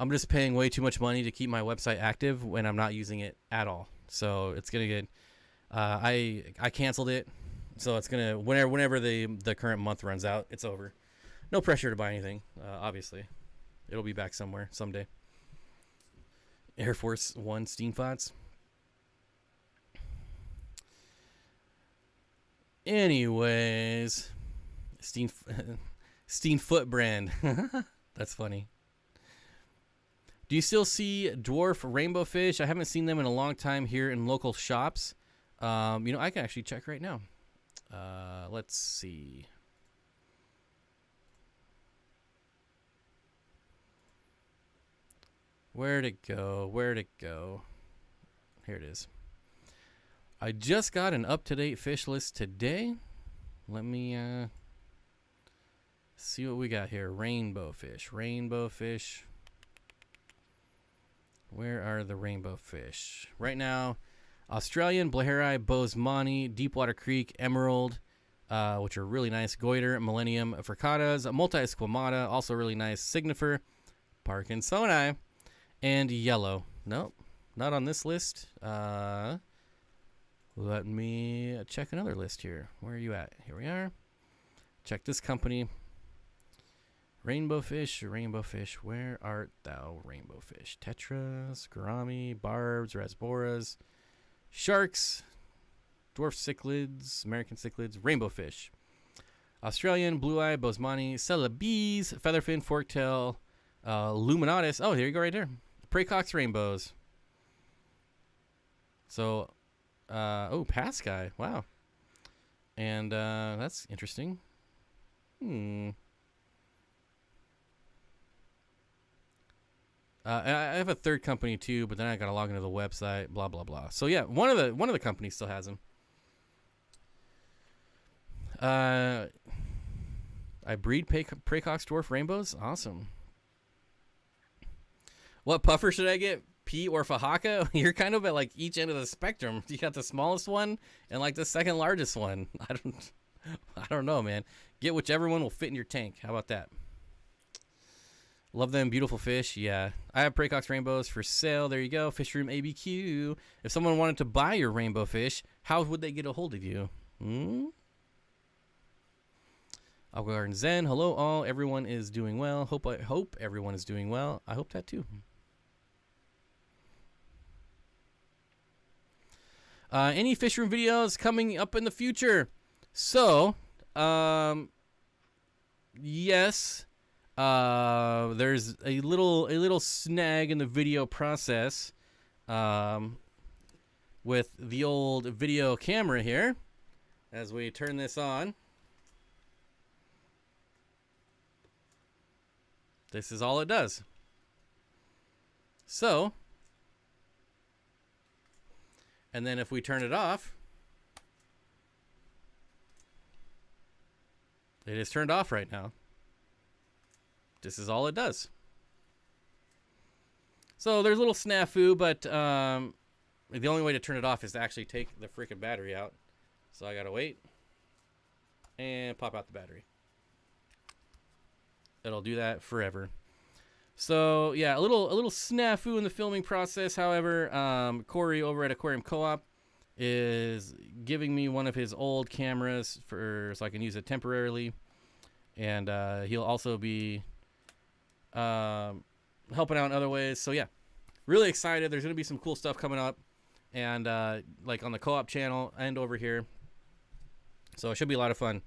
just paying way too much money to keep my website active when I'm not using it at all. So it's gonna get. I canceled it, so it's gonna whenever the current month runs out, it's over. No pressure to buy anything. Obviously, it'll be back somewhere someday. Air Force One Steenfotts. Anyways, Steenfott brand. That's funny. Do you still see dwarf rainbow fish? I haven't seen them in a long time here in local shops. I can actually check right now. Let's see. Where'd it go? Where'd it go? Here it is. I just got an up-to-date fish list today. Let me see what we got here. Rainbow fish. Rainbow fish. Where are the rainbow fish? Right now, Australian, Blairi, Bosemani, Deepwater Creek, Emerald, which are really nice. Goiter, Millennium, Fricatas, Multi-Esquamata, also really nice. Signifer, Parkinsoni, and yellow. Nope, not on this list. Let me check another list here. Where are you at? Here we are. Check this company. Rainbow fish, where art thou, rainbow fish? Tetras, gourami, barbs, rasboras, sharks, dwarf cichlids, American cichlids, rainbow fish. Australian, blue-eye, Bosemani, celebes, featherfin, forktail, luminatus. Oh, here you go right there. Praecox rainbows. So, Paskai. Wow. And that's interesting. I have a third company too, but then I gotta log into the website. Blah blah blah. So yeah, one of the companies still has them. I breed Praecox dwarf rainbows. Awesome. What puffer should I get? P or Fahaka? You're kind of at like each end of the spectrum. You got the smallest one and like the second largest one. I don't know, man. Get whichever one will fit in your tank. How about that? Love them, beautiful fish. Yeah, I have Praecox rainbows for sale. There you go, Fish Room ABQ. If someone wanted to buy your rainbow fish, how would they get a hold of you? Aqua Garden Zen. Hello, all. Everyone is doing well. I hope everyone is doing well. I hope that too. Any fish room videos coming up in the future? So, yes. There's a little snag in the video process with the old video camera here. As we turn this on, this is all it does. So, and then if we turn it off, it is turned off right now. This is all it does. So there's a little snafu, but the only way to turn it off is to actually take the freaking battery out. So I gotta wait and pop out the battery. It'll do that forever. So yeah, a little snafu in the filming process. However, Corey over at Aquarium Co-op is giving me one of his old cameras so I can use it temporarily, and he'll also be helping out in other ways. So yeah, really excited. There's gonna be some cool stuff coming up, and like on the co-op channel and over here. So it should be a lot of fun.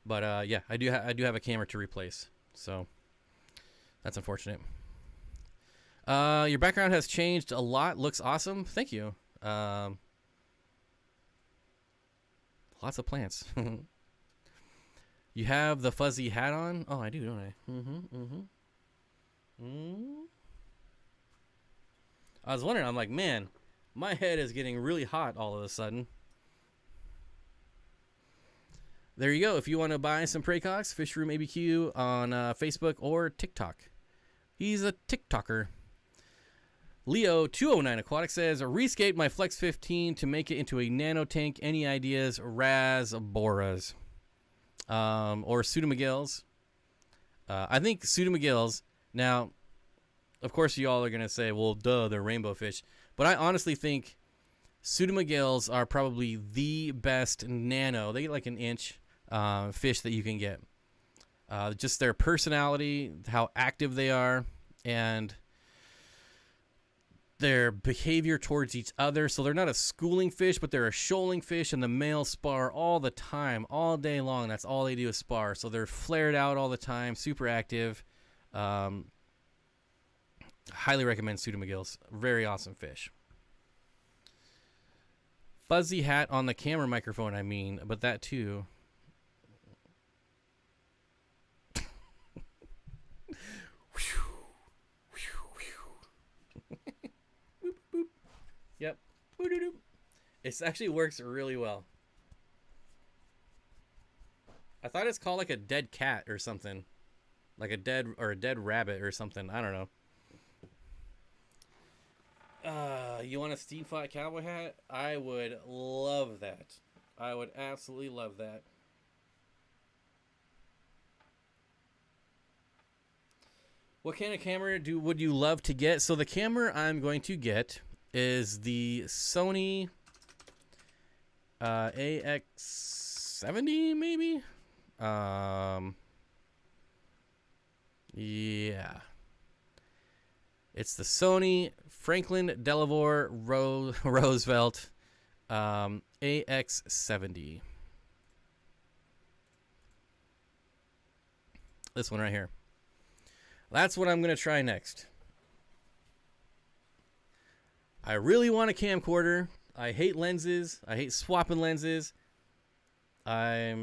But yeah, I do have a camera to replace. So that's unfortunate. Your background has changed a lot. Looks awesome. Thank you. Lots of plants. You have the fuzzy hat on? Oh, I do, don't I? I was wondering, I'm like, man, my head is getting really hot all of a sudden. There you go. If you want to buy some Praycox, Fish Room ABQ on Facebook or TikTok. He's a TikToker. Leo209 Aquatics says, rescaped my Flex 15 to make it into a nano tank. Any ideas? Rasboras. Or Pseudomagills. I think Pseudomagills. Now, of course, you all are going to say, well, duh, they're rainbow fish. But I honestly think Pseudomagills are probably the best nano. They get like an inch fish that you can get. Just their personality, how active they are, and their behavior towards each other. So they're not a schooling fish, but they're a shoaling fish, and the males spar all the time, all day long. That's all they do is spar. So they're flared out all the time, super active. Highly recommend Pseudomagills. Very awesome fish. Fuzzy hat on the camera microphone, I mean, but that too. Yep. It actually works really well. I thought it's called like a dead cat or something. Like a dead rabbit or something. I don't know. You want a Steenfott cowboy hat? I would love that. I would absolutely love that. What kind of camera would you love to get? So the camera I'm going to get is the Sony AX70 maybe. Yeah. It's the Sony Franklin Delaware Roosevelt AX70. This one right here. That's what I'm going to try next. I really want a camcorder. I hate lenses. I hate swapping lenses. I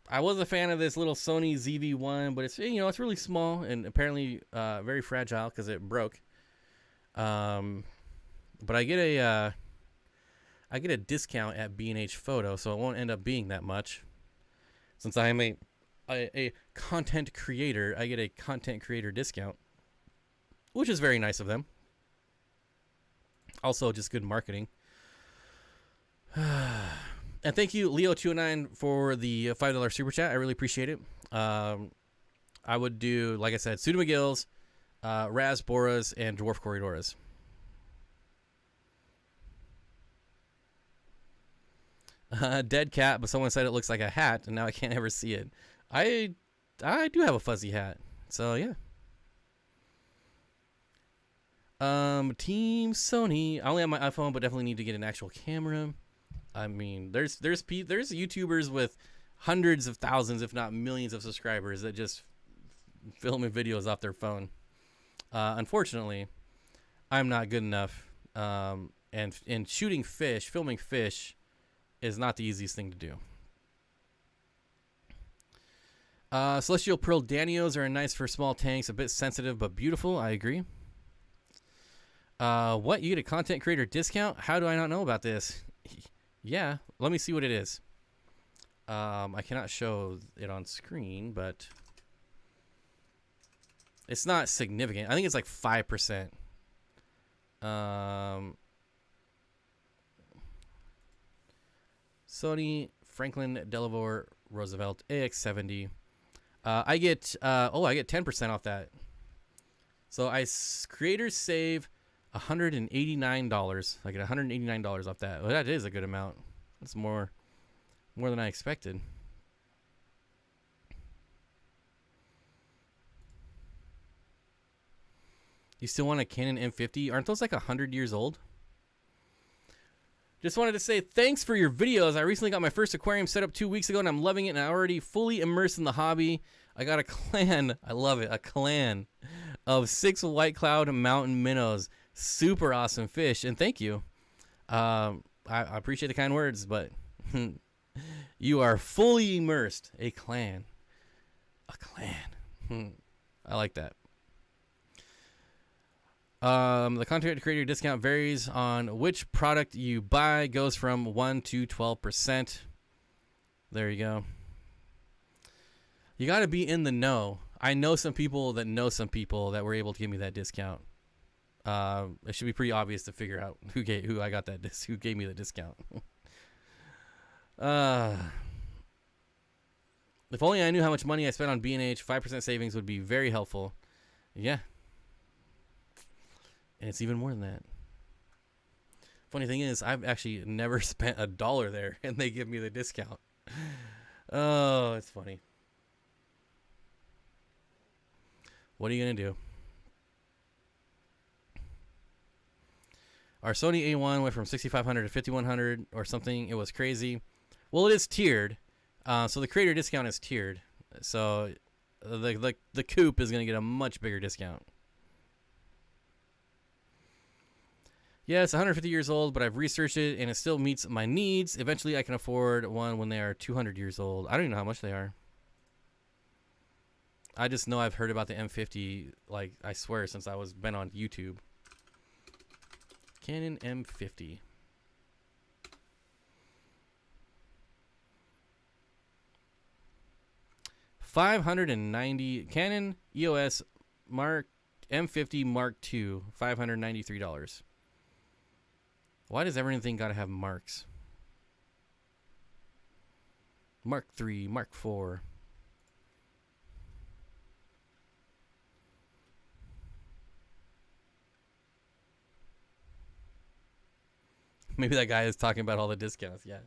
was a fan of this little Sony ZV-1, but it's it's really small and apparently very fragile because it broke. But I get a discount at B&H Photo, so it won't end up being that much. Since I am a content creator, I get a content creator discount, which is very nice of them. Also, just good marketing. And thank you, Leo209, for the $5 super chat. I really appreciate it. I would do, like I said, Pseudomagills, Rasboras, and Dwarf Corridoras. Dead cat, but someone said it looks like a hat, and now I can't ever see it. I do have a fuzzy hat, so yeah. Team Sony. I only have my iPhone, but definitely need to get an actual camera. I mean, there's YouTubers with hundreds of thousands, if not millions, of subscribers that just filming videos off their phone. Unfortunately, I'm not good enough. And shooting fish, filming fish, is not the easiest thing to do. Celestial Pearl Danios are nice for small tanks, a bit sensitive but beautiful. I agree. What? You get a content creator discount? How do I not know about this? Yeah, let me see what it is. I cannot show it on screen, but it's not significant. I think it's like 5%. Sony Franklin Delaware Roosevelt AX70. I get 10% off that. So creators save $189. I get $189 off that. Well, that is a good amount. That's more than I expected. You still want a Canon M50? Aren't those like 100 years old? Just wanted to say thanks for your videos. I recently got my first aquarium set up 2 weeks ago, and I'm loving it, and I'm already fully immersed in the hobby. I got a clan. I love it. A clan of 6 white cloud mountain minnows. Super awesome fish, and thank you. I appreciate the kind words, but you are fully immersed. A clan. A clan. I like that. The content creator discount varies on which product you buy. Goes from 1 to 12%. There you go. You got to be in the know. I know some people that were able to give me that discount. It should be pretty obvious to figure out who gave me the discount. If only I knew how much money I spent on B&H, 5% savings would be very helpful. Yeah. And it's even more than that. Funny thing is, I've actually never spent $1 there, and they give me the discount. Oh, it's funny. What are you going to do? Our Sony A1 went from 6,500 to 5,100 or something. It was crazy. Well, it is tiered. So the creator discount is tiered. So the coupe is going to get a much bigger discount. Yeah, it's 150 years old, but I've researched it, and it still meets my needs. Eventually, I can afford one when they are 200 years old. I don't even know how much they are. I just know I've heard about the M50, like, I swear, since I was been on YouTube. Canon M50. $590. Canon EOS Mark M50 Mark II, $593. Why does everything got to have marks? Mark III, Mark IV. Maybe that guy is talking about all the discounts. Yeah.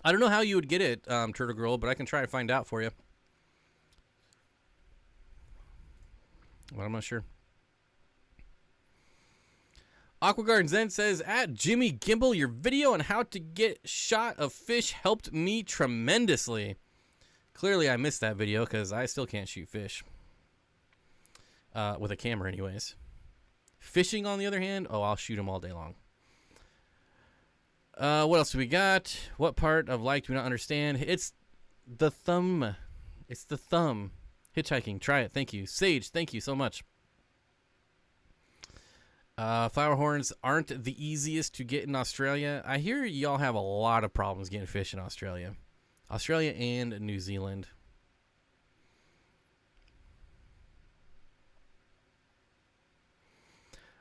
I don't know how you would get it, Turtle Girl, but I can try to find out for you. Well, I'm not sure. Aquagarden Zen says, at Jimmy Gimbal, your video on how to get shot of fish helped me tremendously. Clearly, I missed that video because I still can't shoot fish. With a camera anyways. Fishing, on the other hand, oh, I'll shoot them all day long. What else do we got? What part of like do we not understand? It's the thumb. It's the thumb. Hitchhiking. Try it. Thank you. Sage, thank you so much. Flower horns aren't the easiest to get in Australia. I hear y'all have a lot of problems getting fish in Australia. Australia and New Zealand.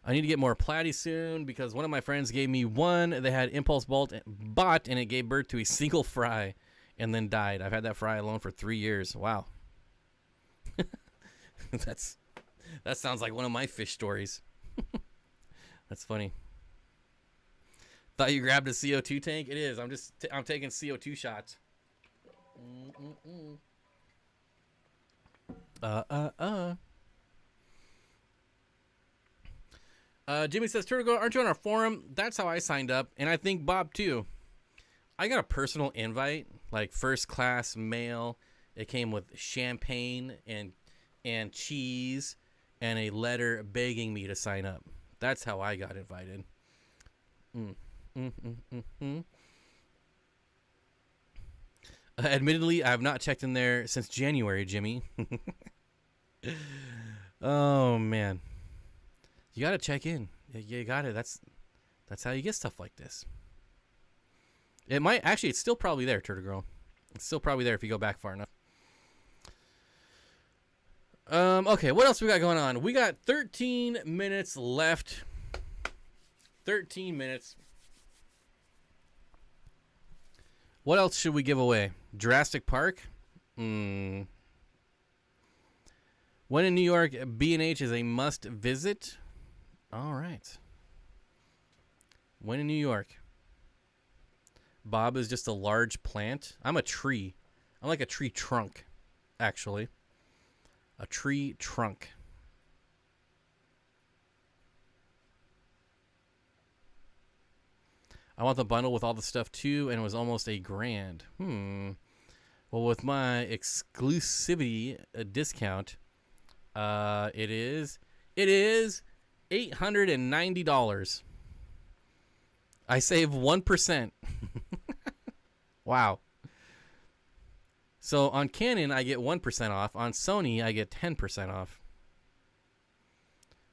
I need to get more platy soon because one of my friends gave me one. They had impulse bought and it gave birth to a single fry and then died. I've had that fry alone for 3 years. Wow. That sounds like one of my fish stories. That's funny. Thought you grabbed a CO2 tank? It is. I'm taking CO2 shots. Jimmy says, Turtle Girl, aren't you on our forum? That's how I signed up, and I think Bob too. I got a personal invite, like first class mail. It came with champagne and cheese and a letter begging me to sign up. That's how I got invited. Admittedly, I have not checked in there since January, Jimmy. Oh, man. You got to check in. You got to. That's how you get stuff like this. It might. Actually, it's still probably there, Turtle Girl. It's still probably there if you go back far enough. Okay, what else we got going on? We got 13 minutes left. 13 minutes. What else should we give away? Jurassic Park? When in New York, B&H is a must visit. All right. When in New York? Bob is just a large plant. I'm a tree. I'm like a tree trunk, actually. A tree trunk. I want the bundle with all the stuff too, and it was almost $1,000. Well, with my exclusivity discount, it is $890. I save 1%. Wow. So on Canon, I get 1% off. On Sony, I get 10% off,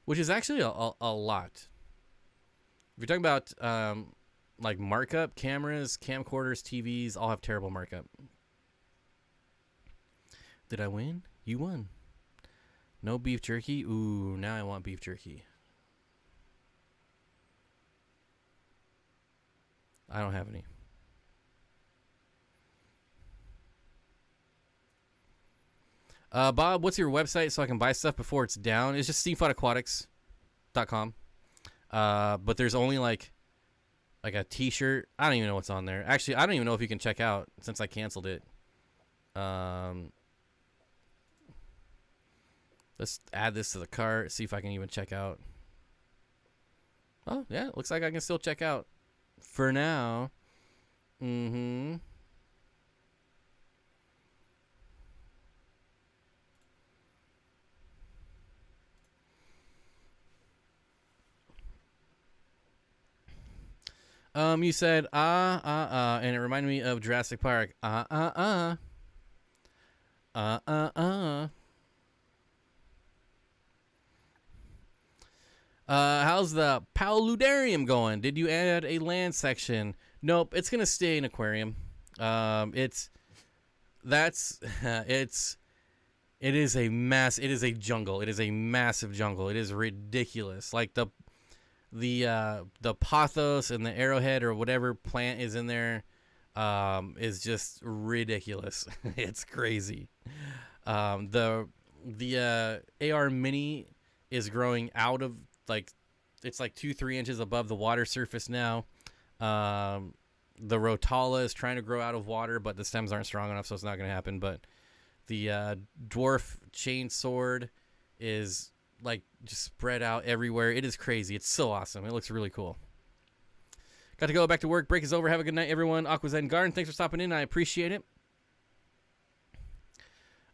which is actually a lot. If you're talking about like markup, cameras, camcorders, TVs, all have terrible markup. Did I win? You won. No beef jerky? Ooh, now I want beef jerky. I don't have any. Bob, what's your website so I can buy stuff before it's down? It's just SteenfottAquatics.com. But there's only like a t-shirt. I don't even know what's on there. Actually, I don't even know if you can check out since I canceled it. Let's add this to the cart, see if I can even check out. Oh, yeah, looks like I can still check out for now. You said and it reminded me of Jurassic Park. How's the Paludarium going? Did you add a land section? Nope, it's gonna stay an aquarium. It is a jungle. It is a massive jungle. It is ridiculous. Like the pothos and the arrowhead or whatever plant is in there is just ridiculous. It's crazy. The AR Mini is growing out of it's like 2-3 inches above the water surface now. The Rotala is trying to grow out of water, but the stems aren't strong enough, so it's not going to happen. But the dwarf chain sword is like just spread out everywhere. It is crazy. It's so awesome. It looks really cool. Got to go back to work. Break is over. Have a good night, everyone. Aquazen Garden, thanks for stopping in. I appreciate it.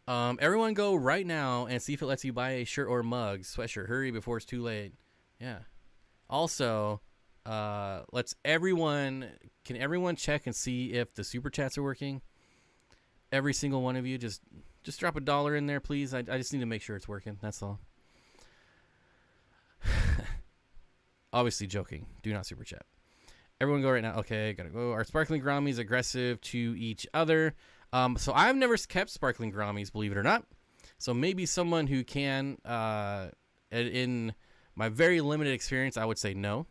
Everyone go right now and see if it lets you buy a shirt or mug, sweatshirt. Hurry before it's too late. Yeah. Also, can everyone check and see if the super chats are working? Every single one of you, just drop $1 in there, please. I just need to make sure it's working. That's all. Obviously joking. Do not super chat. Everyone go right now. Okay, gotta go. Are sparkling grommies aggressive to each other? So I've never kept sparkling grommies, believe it or not. So maybe someone who can, in my very limited experience, I would say no.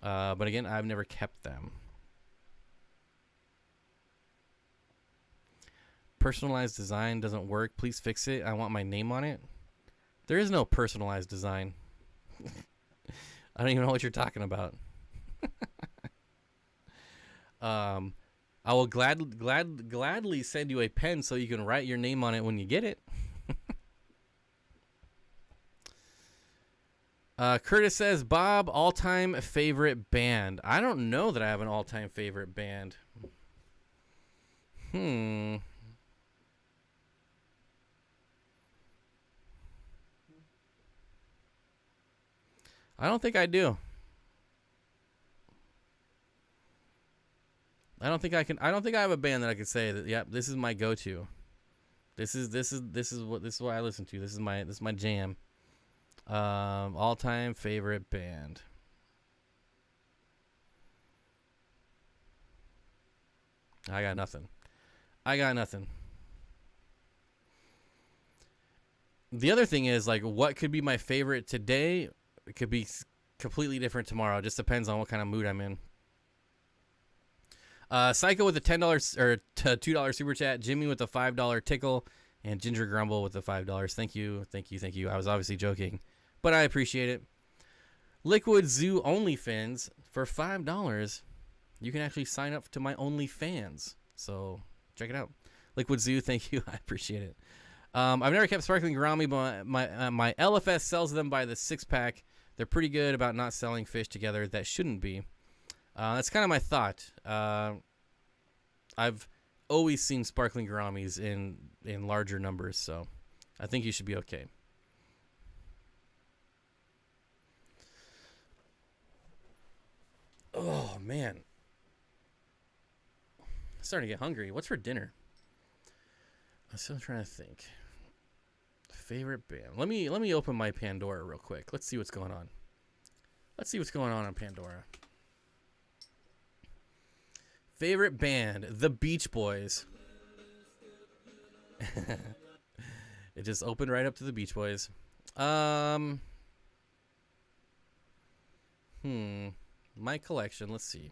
But again, I've never kept them. Personalized design doesn't work. Please fix it. I want my name on it. There is no personalized design. I don't even know what you're talking about. I will gladly send you a pen so you can write your name on it when you get it. Curtis says, Bob, all-time favorite band. I don't know that I have an all-time favorite band. I don't think I do. I don't think I have a band that I could say that, yeah, this is my go-to. This is what I listen to. This is my jam. All-time favorite band. I got nothing. The other thing is, like, what could be my favorite today? It could be completely different tomorrow. It just depends on what kind of mood I'm in. Psycho with a $10 or $2 super chat. Jimmy with a $5 tickle. And Ginger Grumble with the $5. Thank you. I was obviously joking, but I appreciate it. Liquid Zoo OnlyFans for $5. You can actually sign up to my OnlyFans. So check it out. Liquid Zoo, thank you. I appreciate it. I've never kept sparkling gourami, but my LFS sells them by the 6-pack. They're pretty good about not selling fish together that shouldn't be. That's kind of my thought. I've always seen sparkling gouramis in larger numbers, so I think you should be okay. Oh, man. I'm starting to get hungry. What's for dinner? I'm still trying to think. Favorite band. Let me open my Pandora real quick. Let's see what's going on. Let's see what's going on Pandora. Favorite band, The Beach Boys. It just opened right up to The Beach Boys. My collection, let's see.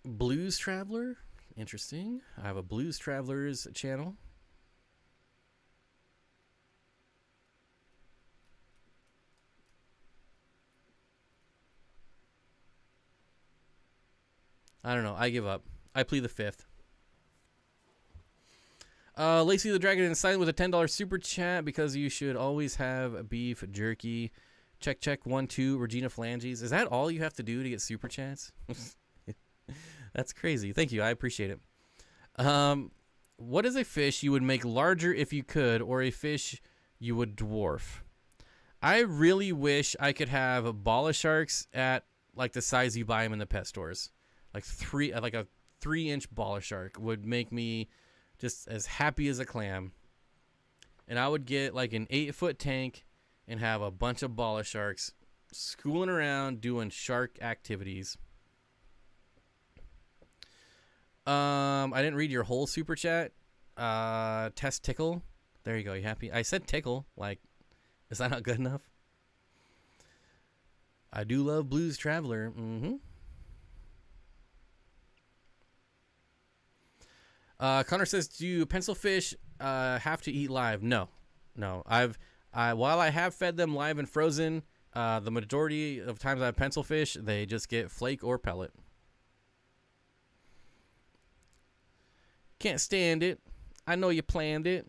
Blues Traveler, interesting. I have a Blues Travelers channel. I don't know. I give up. I plead the fifth. Lacey the Dragon inside with a $10 super chat because you should always have beef jerky. Check 1 2 Regina Phalanges. Is that all you have to do to get super chats? That's crazy. Thank you. I appreciate it. What is a fish you would make larger if you could, or a fish you would dwarf? I really wish I could have bala sharks at like the size you buy them in the pet stores. Like a 3-inch bala shark would make me just as happy as a clam. And I would get like an 8-foot tank and have a bunch of bala sharks schooling around doing shark activities. I didn't read your whole super chat. Test tickle. There you go. You happy? I said tickle. Like, is that not good enough? I do love Blues Traveler. Connor says, do pencil fish have to eat live? No. While I have fed them live and frozen, the majority of times I have pencil fish, they just get flake or pellet. Can't stand it. I know you planned it.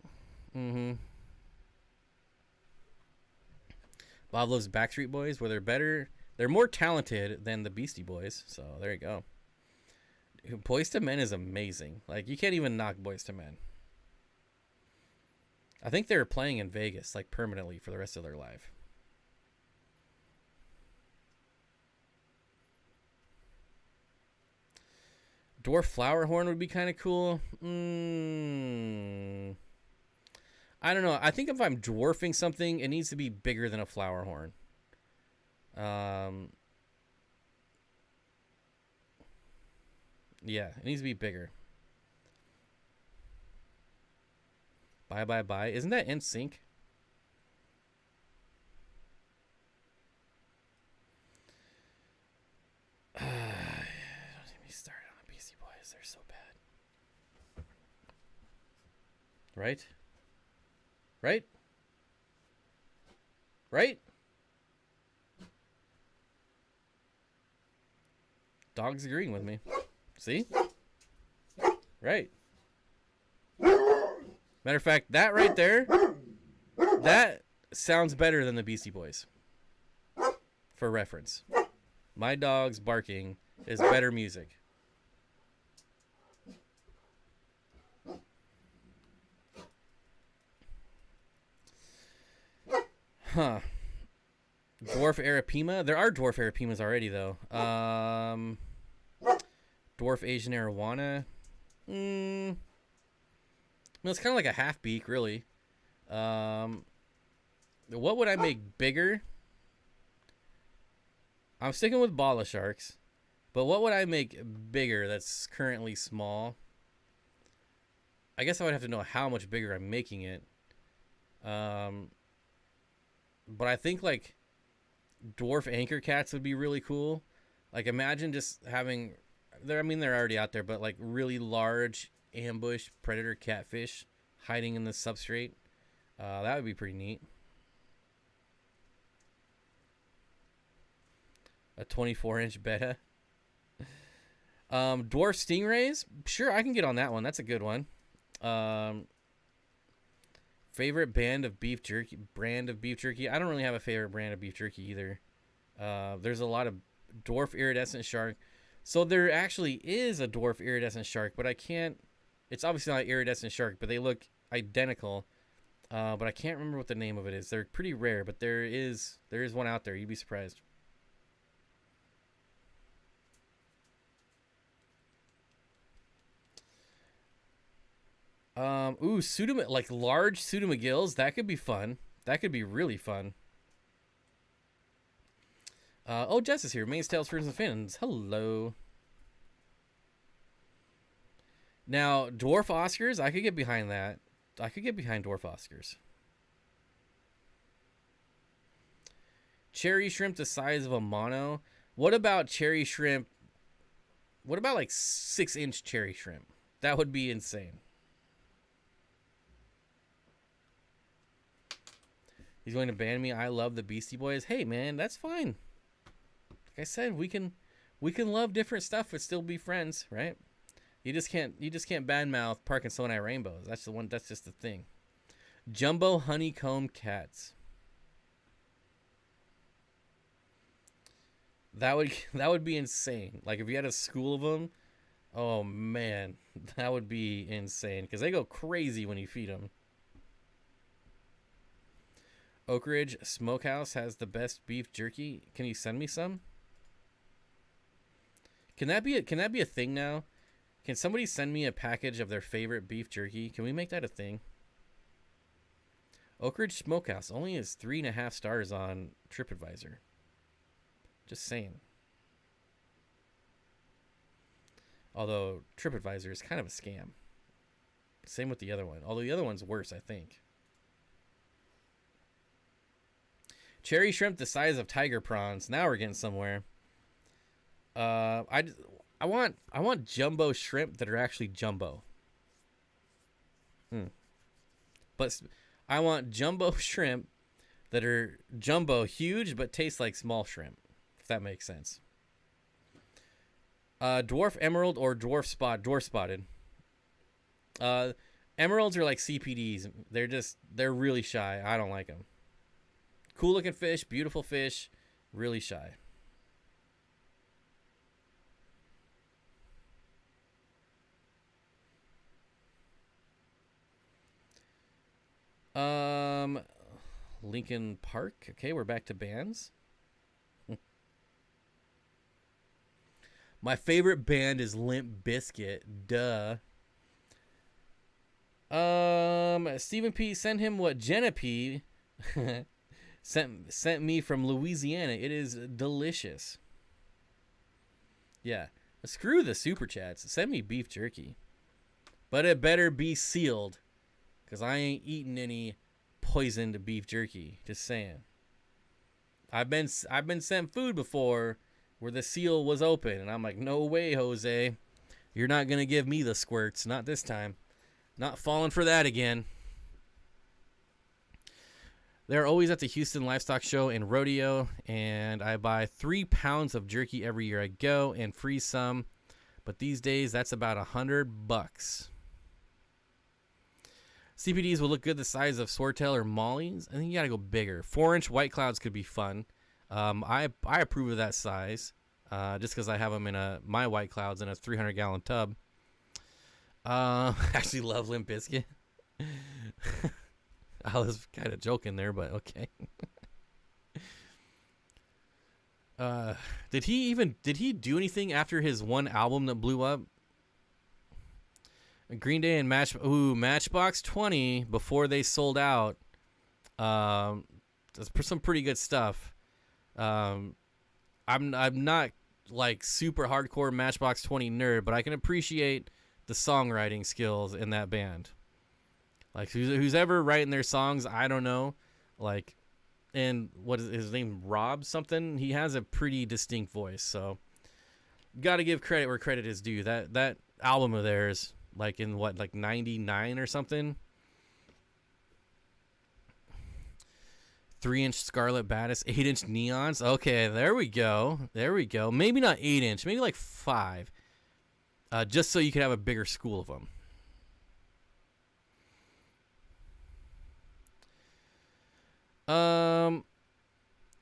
Bob loves Backstreet Boys, where they're better. They're more talented than the Beastie Boys. So there you go. Boyz II Men is amazing. Like, you can't even knock Boyz II Men. I think they're playing in Vegas, like, permanently for the rest of their life. Dwarf flower horn would be kind of cool. I don't know. I think if I'm dwarfing something, it needs to be bigger than a flower horn. Yeah, it needs to be bigger. Bye. Isn't that in sync? Don't get me started on the Beastie Boys. They're so bad. Right? Dog's agreeing with me. See? Right. Matter of fact, that right there, that sounds better than the Beastie Boys. For reference. My dog's barking is better music. Huh. Dwarf Arapima? There are dwarf Arapimas already, though. Dwarf Asian Arowana. Well, it's kind of like a half beak, really. What would I make bigger? I'm sticking with bala sharks. But what would I make bigger that's currently small? I guess I would have to know how much bigger I'm making it. But I think, like, dwarf anchor cats would be really cool. Like, imagine just having... they're already out there, but, like, really large ambush predator catfish hiding in the substrate. That would be pretty neat. A 24-inch betta. Dwarf stingrays? Sure, I can get on that one. That's a good one. Favorite brand of beef jerky? I don't really have a favorite brand of beef jerky either. There's a lot of dwarf iridescent shark. So there actually is a dwarf iridescent shark, but I can't. It's obviously not iridescent shark, but they look identical. But I can't remember what the name of it is. They're pretty rare, but there is one out there. You'd be surprised. Like large pseudomagills. That could be fun. That could be really fun. Jess is here. Mains, tails, fins, and fins. Hello. Now, dwarf Oscars, I could get behind that. I could get behind dwarf Oscars. Cherry shrimp the size of a mono. What about cherry shrimp? What about like 6-inch cherry shrimp? That would be insane. He's going to ban me. I love the Beastie Boys. Hey man, that's fine. Like I said, we can love different stuff but still be friends, right? You just can't badmouth Parkinsoni rainbows. That's just the thing. Jumbo honeycomb cats. That would be insane. Like if you had a school of them, oh man, that would be insane because they go crazy when you feed them. Oak Ridge Smokehouse has the best beef jerky. Can you send me some? Can that be a thing now? Can somebody send me a package of their favorite beef jerky? Can we make that a thing? Oak Ridge Smokehouse only has 3.5 stars on TripAdvisor. Just saying. Although TripAdvisor is kind of a scam. Same with the other one. Although the other one's worse, I think. Cherry shrimp the size of tiger prawns. Now we're getting somewhere. I want jumbo shrimp that are actually jumbo. But I want jumbo shrimp that are jumbo huge but taste like small shrimp. If that makes sense. Dwarf emerald or dwarf spotted. Emeralds are like CPDs. They're really shy. I don't like them. Cool looking fish, beautiful fish, really shy. Lincoln Park. Okay, we're back to bands. My favorite band is Limp Bizkit. Duh. Stephen P. Send him what Jenna P. sent me from Louisiana. It is delicious. Yeah. Screw the super chats. Send me beef jerky. But it better be sealed. Because I ain't eating any poisoned beef jerky. Just saying. I've been sent food before where the seal was open. And I'm like, no way, Jose. You're not going to give me the squirts. Not this time. Not falling for that again. They're always at the Houston Livestock Show and Rodeo. And I buy 3 pounds of jerky every year I go and freeze some. But these days, that's about $100. CPDs will look good the size of swordtail or mollies. I think you got to go bigger. 4-inch white clouds could be fun. I approve of that size just because I have them in my white clouds in a 300-gallon tub. I actually love Limp Bizkit. I was kind of joking there, but okay. Did he do anything after his one album that blew up? Green Day and Matchbox 20 before they sold out. That's some pretty good stuff. I'm not like super hardcore Matchbox 20 nerd, but I can appreciate the songwriting skills in that band. Like who's ever writing their songs, I don't know. Like, and what is his name? Rob something. He has a pretty distinct voice, so got to give credit where credit is due. That album of theirs. Like in what, like 99 or something? 3-inch Scarlet Battis, 8-inch Neons. Okay, there we go. Maybe not 8-inch, maybe like 5. Just so you could have a bigger school of them.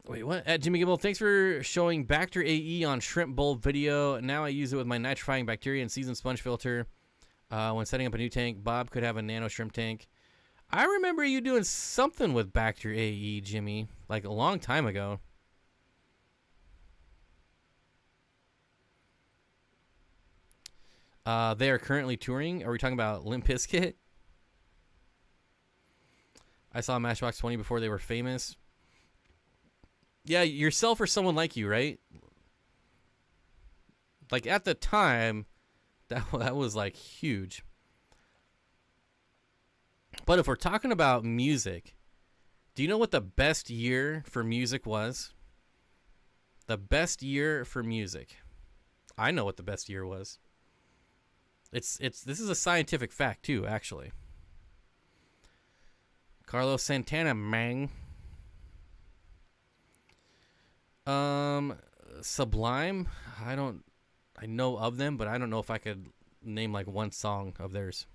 Wait, what? At Jimmy Gibble, thanks for showing Bacter AE on shrimp bowl video. Now I use it with my nitrifying bacteria and seasoned sponge filter. When setting up a new tank, Bob could have a nano shrimp tank. I remember you doing something with Bacter AE, Jimmy, like a long time ago. They are currently touring. Are we talking about Limp Bizkit? I saw Matchbox 20 before they were famous. Yeah, yourself or someone like you, right? Like at the time, that was like huge. But if we're talking about music, do you know what the best year for music was? The best year for music. I know what the best year was. This is a scientific fact too, actually. Carlos Santana, man. Sublime. I know of them, but I don't know if I could name like one song of theirs.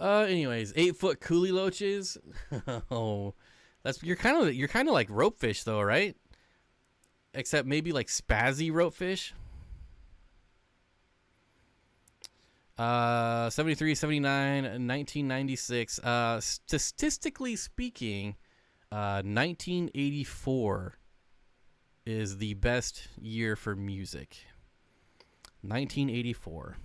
Anyways, 8-foot coolie loaches. Oh, you're kind of like ropefish though, right? Except maybe like spazzy ropefish. 73, 79, 1996. Statistically speaking, 1984 is the best year for music. 1984.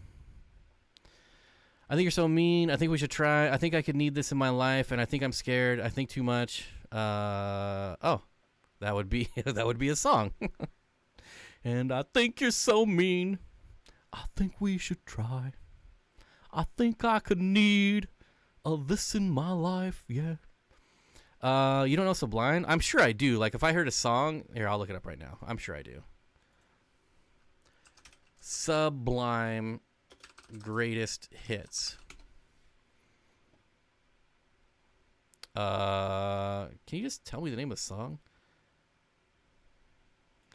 I think you're so mean. I think we should try. I think I could need this in my life, and I think I'm scared. I think too much. Oh, that would be a song. And I think you're so mean. I think we should try. I think I could need this in my life. Yeah. You don't know Sublime? I'm sure I do. Like if I heard a song, here I'll look it up right now. I'm sure I do. Sublime. Greatest hits. Can you just tell me the name of the song?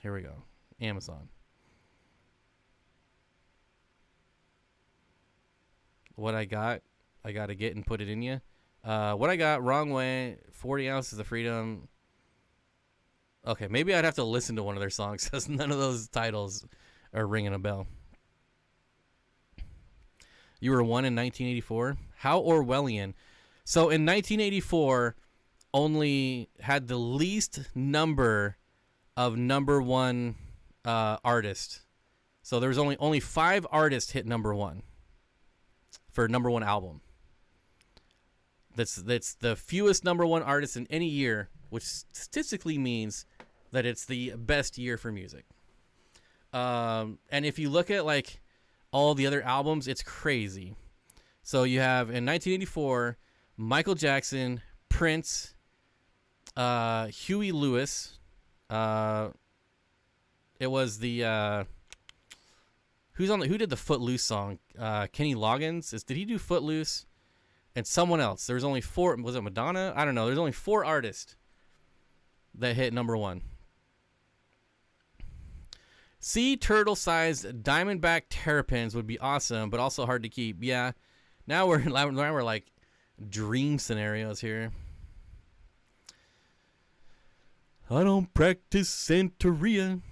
Here we go. Amazon. What I got, I gotta get and put it in you. What I got, Wrong Way, 40 Ounces of Freedom. Okay, maybe I'd have to listen to one of their songs because none of those titles are ringing a bell. You were one in 1984. How Orwellian. So in 1984, only had the least number of number one artists. So there was only 5 artists hit number one for number one album. That's the fewest number one artists in any year, which statistically means that it's the best year for music. And if you look at like all the other albums, it's crazy. So you have in 1984, Michael Jackson, Prince, Huey Lewis. It was the who did the Footloose song? Kenny Loggins. Did he do Footloose? And someone else. There was only 4. Was it Madonna? I don't know. There's only 4 artists that hit number one. Sea turtle-sized diamondback terrapins would be awesome, but also hard to keep. Yeah. Now we're like dream scenarios here. I don't practice Santeria.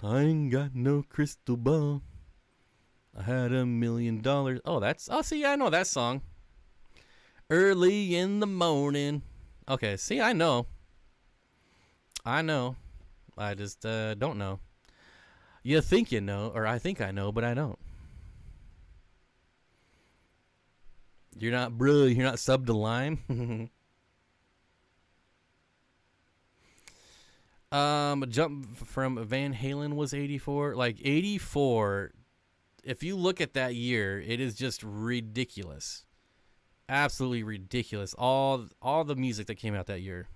I ain't got no crystal ball. I had $1 million. Oh, see, I know that song. Early in the morning. Okay, see, I know. I just don't know. You think you know, or I think I know, but I don't. You're not sub to Lime. Jump from Van Halen was 84. Like 84, if you look at that year, it is just ridiculous. Absolutely ridiculous. All the music that came out that year.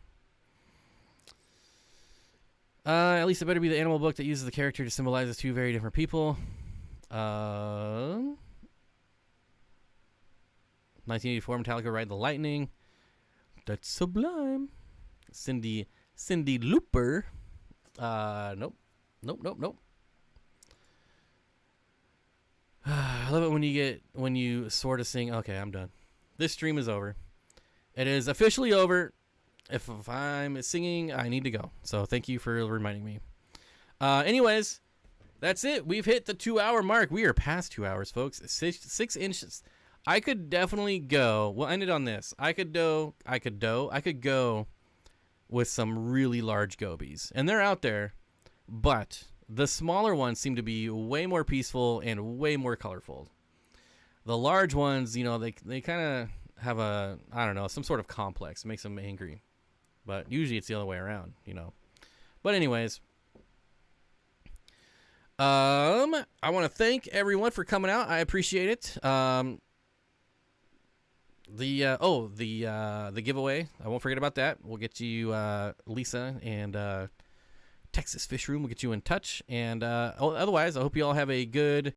At least it better be the animal book that uses the character to symbolize two very different people. 1984 Metallica Ride the Lightning. That's sublime. Cindy Looper. Nope. I love it when you sort of sing. Okay, I'm done. This stream is over. It is officially over. If I'm singing, I need to go. So thank you for reminding me. Anyways, that's it. We've hit the 2-hour mark. We are past 2 hours, folks. 6 inches. I could definitely go. We'll end it on this. I could go with some really large gobies. And they're out there. But the smaller ones seem to be way more peaceful and way more colorful. The large ones, they kind of have some sort of complex. It makes them angry. But usually it's the other way around, But anyways, I want to thank everyone for coming out. I appreciate it. The giveaway. I won't forget about that. We'll get you Lisa and Texas Fish Room. We'll get you in touch. And otherwise, I hope you all have a good